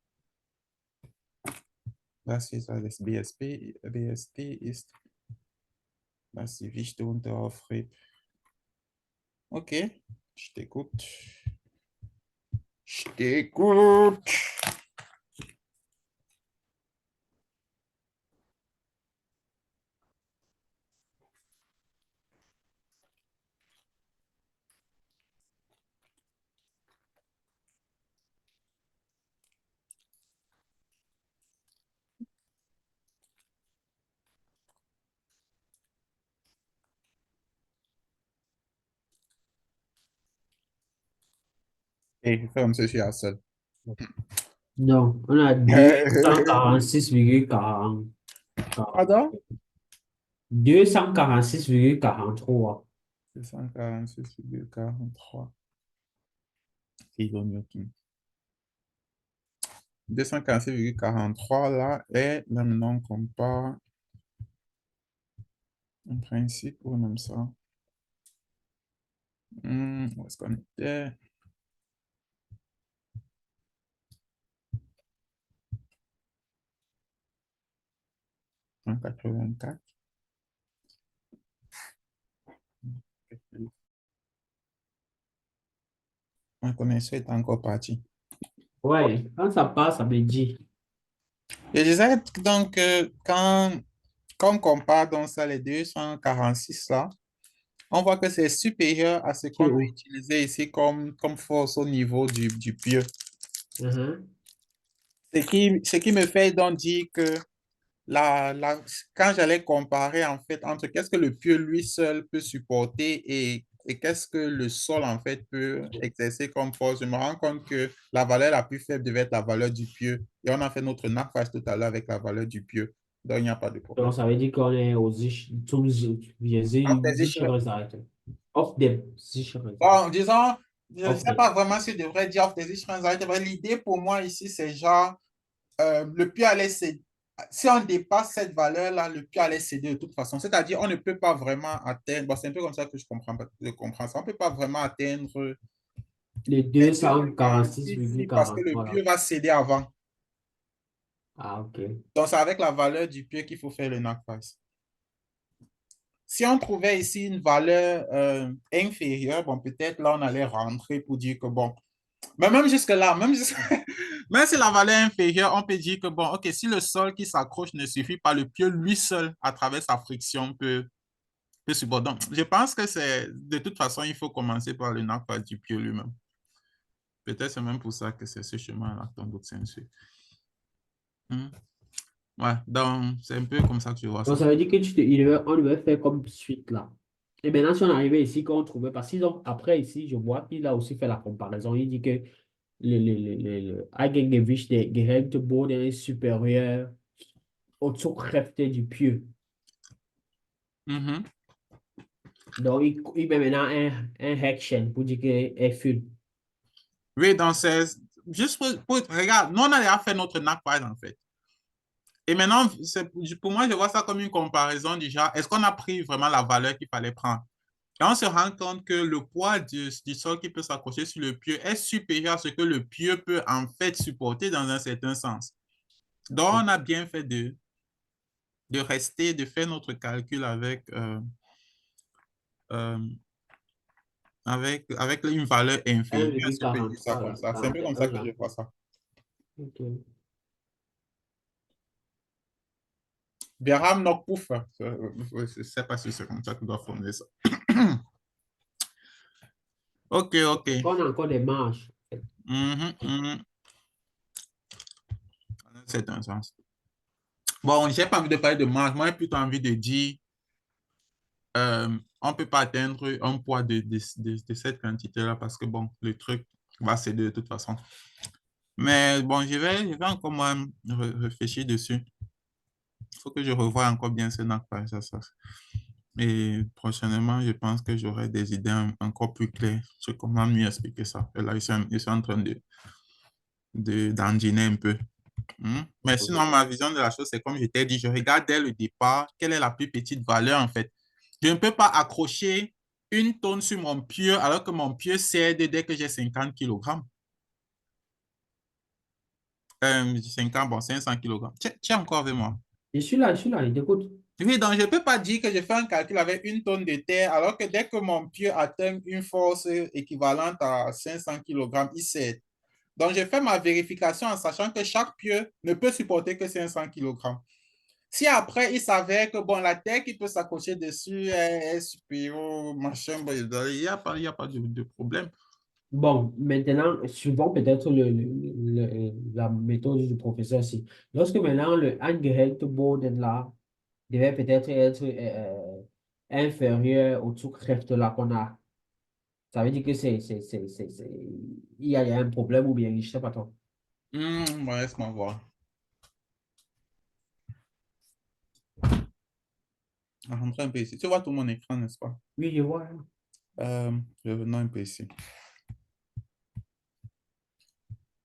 Das ist alles BST ist, das die Wichte unter aufschrieb. Okay, je t'écoute. Je t'écoute. Et je fais comme ça, je suis à seul. Non, on a 246,40. Pardon? 246,43. 246,43 kilonewtons. 246,43 là, et là maintenant on compare en principe ou même ça. Où est-ce qu'on était? 184. Ma connexion est encore partie. Ouais, quand ça passe, ça me dit. Je disais donc quand on compare donc ça, les 246 là, on voit que c'est supérieur à ce qu'on C'est a où? utilisé ici comme force au niveau du pieu. Mhm. Ce qui me fait donc dire que quand j'allais comparer en fait entre qu'est-ce que le pieu lui seul peut supporter et qu'est-ce que le sol en fait peut exercer comme force, je me rends compte que la valeur la plus faible devait être la valeur du pieu. Et on a fait notre nappage tout à l'heure avec la valeur du pieu. Donc il n'y a pas de problème. Donc, ça veut dire qu'on est wir Auf der sind Sicht- sichere Seite. Auf der sicheren Seite. Bon, disons, je ne Auf sais der. pas vraiment si je devrais dire off des Israélites, mais l'idée pour moi ici, c'est genre, le pied allait céder. Si on dépasse cette valeur-là, le pied allait céder de toute façon. C'est-à-dire, on ne peut pas vraiment atteindre, bon, c'est un peu comme ça que je comprends ça, on ne peut pas vraiment atteindre Les les 246 ici parce que le 246,43 là. pied va céder avant. Ah, ok. Donc, c'est avec la valeur du pied qu'il faut faire le knock pass. Si on trouvait ici une valeur inférieure, bon, peut-être là, on allait rentrer pour dire que bon, mais même jusque-là, même si la valeur est inférieure, on peut dire que, bon, OK, si le sol qui s'accroche ne suffit pas, le pieu lui seul, à travers sa friction, peut supporter. Donc, je pense que de toute façon, il faut commencer par le nappage du pieu lui-même. Peut-être c'est même pour ça que c'est ce chemin-là qu'on doit s'insurer. Ouais, donc c'est un peu comme ça que je vois Donc, ça. ça veut dire que on devait faire comme suite là. Et maintenant, si on arrivait ici, qu'on trouvait, parce que donc, après ici, je vois qu'il a aussi fait la comparaison. Il dit que le Eigengewicht der gehemmten Boden ist supérieur au Zugkräfte du pied. Mhm. Donc, il met maintenant un Häkchen pour dire qu'il est full. Oui, donc c'est juste regarde, nous on a déjà fait notre NACPAD en fait. Et maintenant, pour moi, je vois ça comme une comparaison du genre, est-ce qu'on a pris vraiment la valeur qu'il fallait prendre? Et on se rend compte que le poids du sol qui peut s'accrocher sur le pieu est supérieur à ce que le pieu peut en fait supporter dans un certain sens. Donc, on a bien fait de rester, de faire notre calcul euh, avec une valeur inférieure, si on peut dire ça 1,43, comme là, ça. C'est un peu comme ça 41 que là. je vois ça. Ok. Behram nok pouf. Je ne sais pas si c'est comme ça qu'on doit formuler ça. Ok, ok. On a encore des marges. Mhm, mhm. C'est un sens. Bon, j'ai pas envie de parler de marge. Moi, j'ai plutôt envie de dire, on ne peut pas atteindre un poids de cette quantité-là parce que, bon, le truc va céder de toute façon. Mais bon, je vais encore moi réfléchir dessus. Il faut que je revoie encore bien ce NACPA, ça. Et prochainement, je pense que j'aurai des idées encore plus claires sur comment mieux expliquer ça. Et là, je suis en train d'endigner un peu. Mais sinon, Ok. ma vision de la chose, c'est comme je t'ai dit, je regarde dès le départ quelle est la plus petite valeur en fait. Je ne peux pas accrocher une tonne sur mon pied alors que mon pied cède dès que j'ai 50 kilogrammes. 50, bon, 500 kilogrammes. Tiens encore avec moi. Je suis là, il t'écoute. Oui, donc je ne peux pas dire que je fais un calcul avec une tonne de terre alors que dès que mon pied atteint une force équivalente à 500 kilogrammes, il cède. Donc, je fais ma vérification en sachant que chaque pied ne peut supporter que 500 kilogrammes. Si après, il s'avère que bon, la terre qui peut s'accrocher dessus est supérieure, machin, bon, il y a pas de problème. Bon, maintenant, suivons peut-être la méthode du professeur ici. Lorsque maintenant le Angehelt Boden là devait peut-être être inférieur au Zugkräfte là qu'on a, ça veut dire que il y a un problème ou bien, je sais pas trop. Bon, laisse-moi voir. Rentre un peu ici. Tu vois tout mon écran, n'est-ce pas? Oui, je vois. Revenons un peu ici.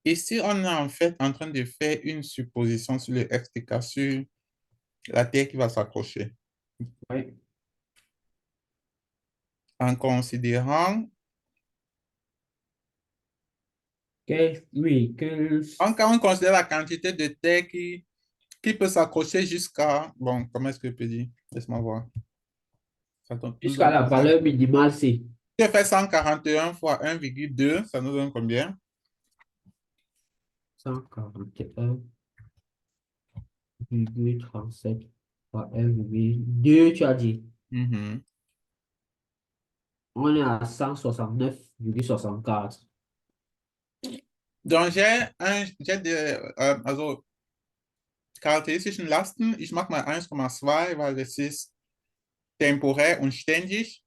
Ici, on est en fait en train de faire une supposition sur le FTK, sur la terre qui va s'accrocher. Oui. En considérant, Oui, quand on considère la quantité de terre qui peut s'accrocher jusqu'à, bon, comment est-ce que je peux dire? Laisse-moi voir. Ça nous jusqu'à donne la valeur minimale, c'est si on fait 141 fois 1,2, ça nous donne combien? 141,37 fois 1,2, tu as dit. Mhm. On est à 169,64. Donc, j'ai des also charakteristischen Lasten. Ich mache mal 1,2, weil das ist temporaire und ständig.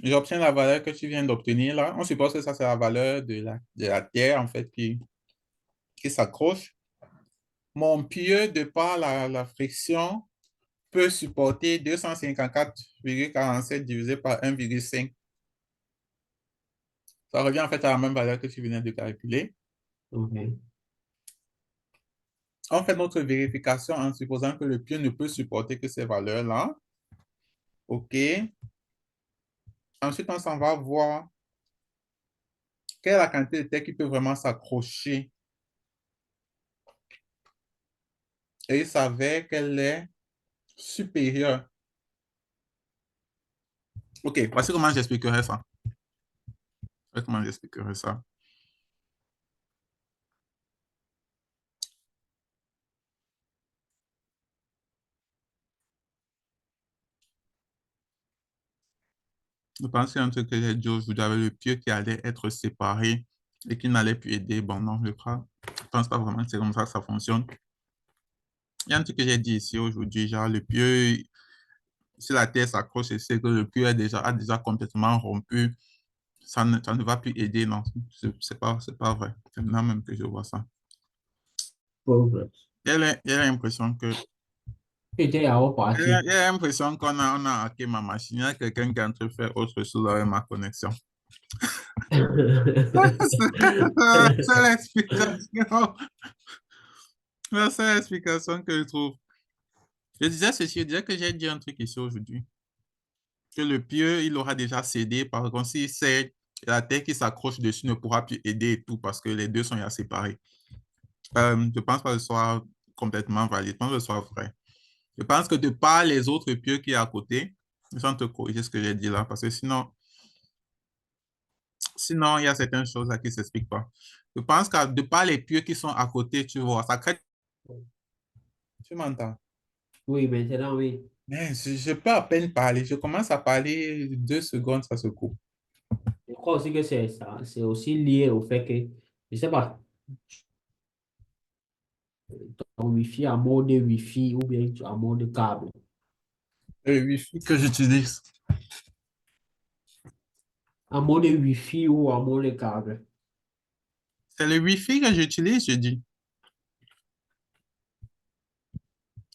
J'obtiens la valeur que tu viens d'obtenir là. On suppose que ça, c'est la valeur de la Terre, en fait, qui s'accroche. Mon pieu, de par la friction, peut supporter 254,47 divisé par 1,5. Ça revient en fait à la même valeur que tu venais de calculer. Ok. On fait notre vérification en supposant que le pieu ne peut supporter que ces valeurs-là. OK. Ensuite, on s'en va voir quelle est la quantité de terre qui peut vraiment s'accrocher. Et il s'avère qu'elle est supérieure. OK, voici comment j'expliquerai ça. Voici comment j'expliquerai ça. Je pense qu'il y a un truc que j'ai dit aujourd'hui avec le pieu qui allait être séparé et qui n'allait plus aider. Bon, non, je crois. Je ne pense pas vraiment que c'est comme ça que ça fonctionne. Il y a un truc que j'ai dit ici aujourd'hui, genre le pieu, si la terre s'accroche, c'est que le pieu a déjà complètement rompu ça ne va plus aider, non. C'est pas vrai. C'est maintenant même que je vois ça. Pauvre. Il y a l'impression que J'étais à repartir. il y a l'impression on a hacké ma machine. Il y a quelqu'un qui est en train de faire autre chose avec ma connexion. C'est l'explication. La seule explication que je trouve. Je disais ceci, je disais que j'ai dit un truc ici aujourd'hui. Que le pieu, il aura déjà cédé. Par contre, s'il cède, la terre qui s'accroche dessus ne pourra plus aider et tout parce que les deux sont déjà séparés. Je pense pas que ce soit complètement valide. Je pense que ce soit vrai. Je pense que de par les autres pieux qui est à côté, sans te corriger ce que j'ai dit là, parce que sinon, il y a certaines choses là qui ne s'expliquent pas. Je pense que de par les pieux qui sont à côté, tu vois, ça crée. Tu m'entends? Oui, maintenant, oui. Mais je peux à peine parler. Je commence à parler 2 secondes, ça se coupe. Je crois aussi que c'est ça. C'est aussi lié au fait que, je sais pas, ton Wi-Fi en mode Wi-Fi ou bien en mode câble. Le Wi-Fi que j'utilise. En mode Wi-Fi ou en mode câble. C'est le Wi-Fi que j'utilise, je dis.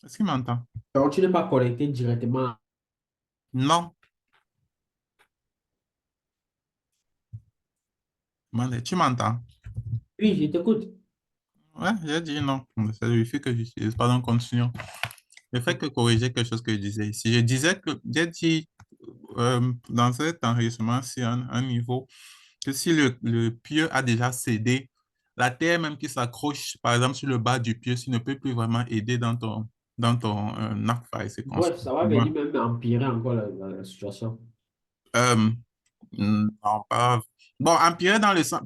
Est-ce qu'il m'entend? Donc, tu n'es pas connecté directement. Non. Tu m'entends? Oui, je t'écoute. Ouais, j'ai dit non. C'est le Wi-Fi que j'utilise. Pardon, continuons. Je fais que corriger quelque chose que je disais ici. Je disais que j'ai dit dans cet enregistrement, c'est un niveau que si le pieu a déjà cédé, la terre même qui s'accroche, par exemple, sur le bas du pieu, ne peut plus vraiment aider dans ton arc faille, c'est Bref, construit. ça va venir même empirer encore la situation. Euh, non, pas. Bon, empirer dans le sens.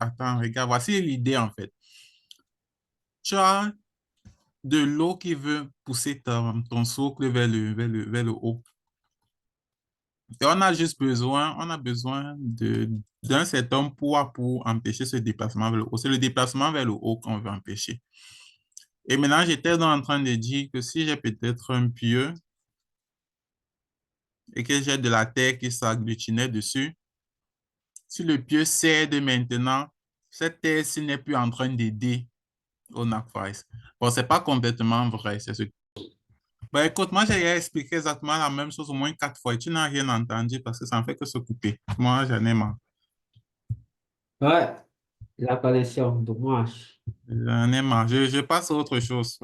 Attends, regarde, voici l'idée en fait. Tu as de l'eau qui veut pousser ton socle vers le haut. Et on a besoin d'un certain poids pour empêcher ce déplacement vers le haut. C'est le déplacement vers le haut qu'on veut empêcher. Et maintenant, j'étais donc en train de dire que si j'ai peut-être un pieu et que j'ai de la terre qui s'agglutinait dessus, si le pieu cède maintenant, cette terre-ci n'est plus en train d'aider au NACFICE. Bon, c'est pas complètement vrai, c'est ce. Bah, écoute, moi, j'ai expliqué exactement la même chose au moins 4 fois et tu n'as rien entendu parce que ça ne fait que se couper. Moi, j'en ai marre. Ouais, la connexion, dommage. J'en ai marre. Je passe à autre chose.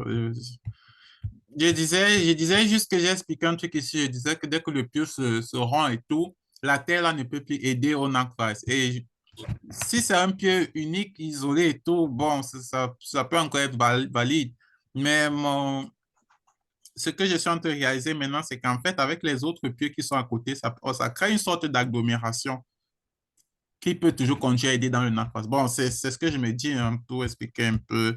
Je disais juste que j'ai expliqué un truc ici. Je disais que dès que le pieu se rend et tout, la terre là ne peut plus aider au NACFICE. Et si c'est un pieu unique, isolé et tout, bon, ça peut encore être valide. Mais ce que je suis en train de réaliser maintenant, c'est qu'en fait, avec les autres pieux qui sont à côté, ça crée une sorte d'agglomération qui peut toujours continuer à aider dans le NAFAS. Bon, c'est ce que je me dis hein, pour expliquer un peu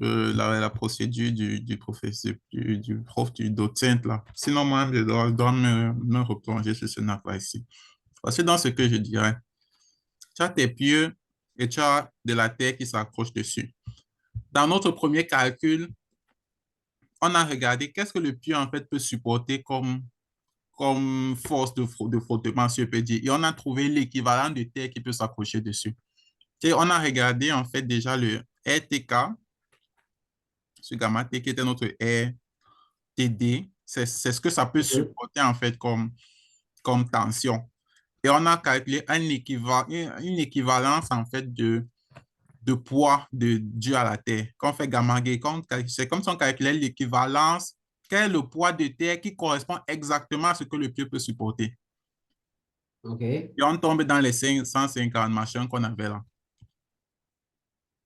la procédure du professeur, du prof, du docent là. Sinon, moi, je dois me replonger sur ce NAFAS ici. Parce que dans ce que je dirais, tu as tes pieux et tu as de la terre qui s'accroche dessus. Dans notre premier calcul, on a regardé qu'est-ce que le pieu en fait peut supporter comme force de frottement, si je peux dire. Et on a trouvé l'équivalent de terre qui peut s'accrocher dessus. Et on a regardé en fait déjà le RTK, ce gamma T qui était notre RTD. C'est ce que ça peut Mhm. supporter en fait comme tension. Et on a calculé une équivalence en fait de poids dû à la Terre. Quand on fait gamma G, c'est comme si on calculait l'équivalence, quel est le poids de Terre qui correspond exactement à ce que le pied peut supporter. OK. Et on tombe dans les 150 machins qu'on avait là.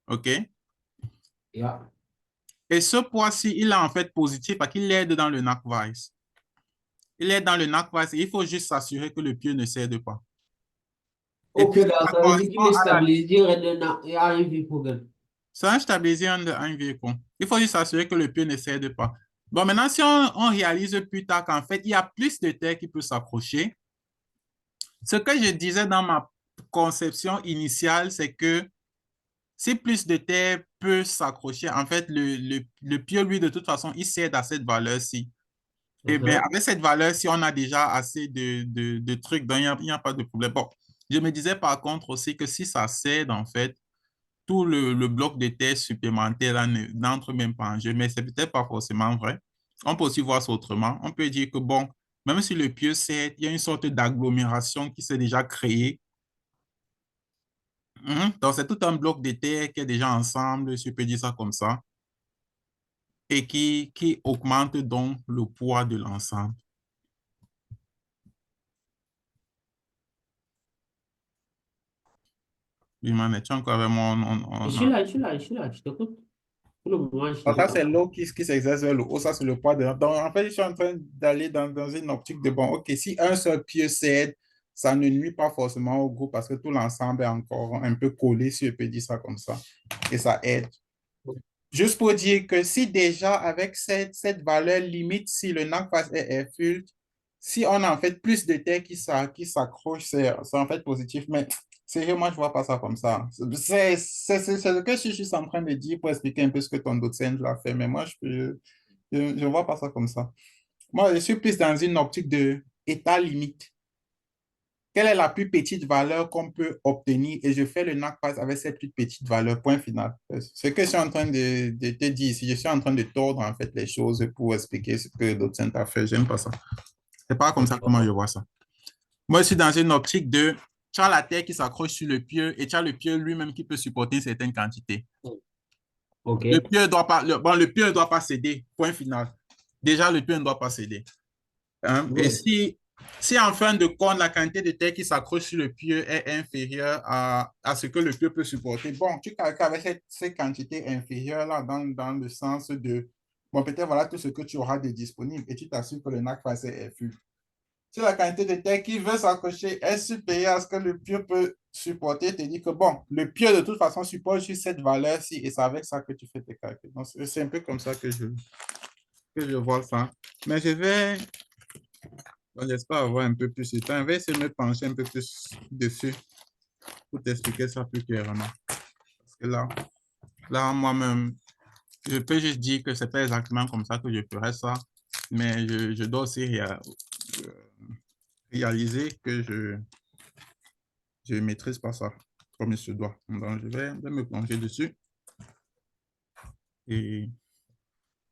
OK? Yeah. Et ce poids-ci, il est en fait positif parce qu'il aide dans le NACVICE. Il est dans le NACVICE et il faut juste s'assurer que le pied ne cède pas. Et OK, puis, donc ça ça veut dire qu'il correspond est à la. stabilisé et a un vie problème. C'est un stabilisé en véhicule. Il faut juste s'assurer que le pied ne cède pas. Bon, maintenant, si on réalise plus tard qu'en fait, il y a plus de terre qui peut s'accrocher, ce que je disais dans ma conception initiale, c'est que si plus de terre peut s'accrocher, en fait, le pied, lui, de toute façon, il cède à cette valeur-ci. Et bien, Mhm. avec cette valeur, si on a déjà assez de trucs, donc il n'y a pas de problème. Bon, Je me disais par contre aussi que si ça cède, en fait, tout le bloc de terre supplémentaire là, n'entre même pas en jeu, mais c'est peut-être pas forcément vrai. On peut aussi voir ça autrement. On peut dire que, bon, même si le pieu cède, il y a une sorte d'agglomération qui s'est déjà créée. Donc, c'est tout un bloc de terre qui est déjà ensemble, si je peux dire ça comme ça, et qui augmente donc le poids de l'ensemble. Oui, man, es-tu encore avec moi? Je suis là, je t'écoute. Pour le moment, je Donc, ça, t'écoute c'est encore. l'eau qui s'exerce vers le haut, ça, c'est le poids de l'eau. Donc, en fait, je suis en train d'aller dans une optique de, bon, OK, si un seul pied cède, ça ne nuit pas forcément au groupe parce que tout l'ensemble est encore un peu collé, si je peux dire ça comme ça, et ça aide. Juste pour dire que si déjà avec cette valeur limite, si le NAC face est FULT, si on a en fait plus de terre qui s'accroche, c'est en fait positif. Mais sérieux, moi, je ne vois pas ça comme ça. C'est ce que je suis juste en train de dire pour expliquer un peu ce que ton docent l'a fait. Mais moi, je ne vois pas ça comme ça. Moi, je suis plus dans une optique de état limite. Quelle est la plus petite valeur qu'on peut obtenir? Et je fais le NACPAS avec cette plus petite valeur, point final. Ce que je suis en train de te dire ici, je suis en train de tordre en fait les choses pour expliquer ce que le docent a fait. J'aime pas ça. C'est pas comme ça que moi je vois ça. Moi, je suis dans une optique de, tu as la terre qui s'accroche sur le pieu et tu as le pieu lui-même qui peut supporter une certaine quantité. Le OK. pieu doit pas, bon, le pieu ne doit pas céder, point final. Déjà, le pieu ne doit pas céder. Hein? Et Oui. si en fin de compte, la quantité de terre qui s'accroche sur le pieu est inférieure à ce que le pieu peut supporter, bon, tu calcules avec cette quantité inférieure-là dans le sens de, bon, peut-être voilà tout ce que tu auras de disponible et tu t'assures que le NAC face est FU. Si la quantité de terre qui veut s'accrocher est supérieure à ce que le pieu peut supporter, tu dis que, bon, le pieu de toute façon supporte juste cette valeur-ci et c'est avec ça que tu fais tes calculs. Donc, c'est un peu comme ça que je vois ça. Mais je vais donc, j'espère avoir un peu plus de temps. Je vais essayer de me pencher un peu plus dessus pour t'expliquer ça plus clairement. Parce que là moi-même, je peux juste dire que c'est pas exactement comme ça que je ferais ça, mais je dois aussi réaliser que je ne maîtrise pas ça comme il se doit. Donc, je vais me plonger dessus. Et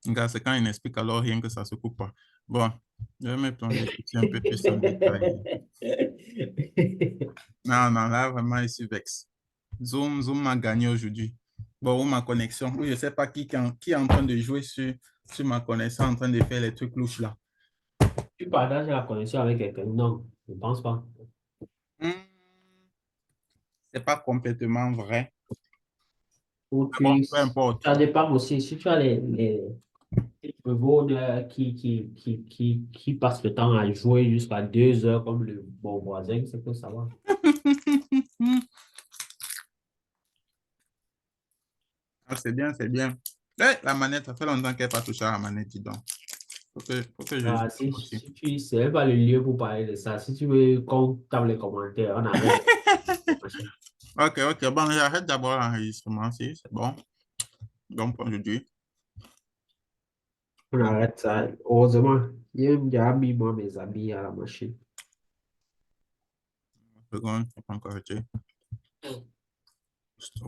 regarde, c'est quand il explique alors rien que ça ne se coupe pas. Bon, je vais me plonger dessus un peu plus en détail. Non, non, là, vraiment, je suis vexe. Zoom m'a gagné aujourd'hui. Bon, ou ma connexion. Oui, je ne sais pas qui est en train de jouer sur ma connexion, en train de faire les trucs louches là. Tu partages la connexion avec quelqu'un? Non, je ne pense pas. Hmm, c'est pas complètement vrai. Ou Mais bon, tu, peu importe. ça dépend aussi. Si tu as les chevaux qui passent le temps à jouer jusqu'à 2 heures comme le bon voisin, c'est que ça va. Ah, c'est bien, c'est bien. Eh, la manette, ça fait longtemps qu'elle n'a pas touché à la manette, dis donc. Faut que je Ah, aussi. si tu sais pas le lieu pour parler de ça, si tu veux qu'on tape les commentaires, on arrête. Ok, ok. Bon, j'arrête d'abord l'enregistrement, si, c'est bon. Donc, aujourd'hui, On bon, arrête ça. Heureusement, il y a mis moi mes amis à la machine. seconde, je pas encore été. Stop.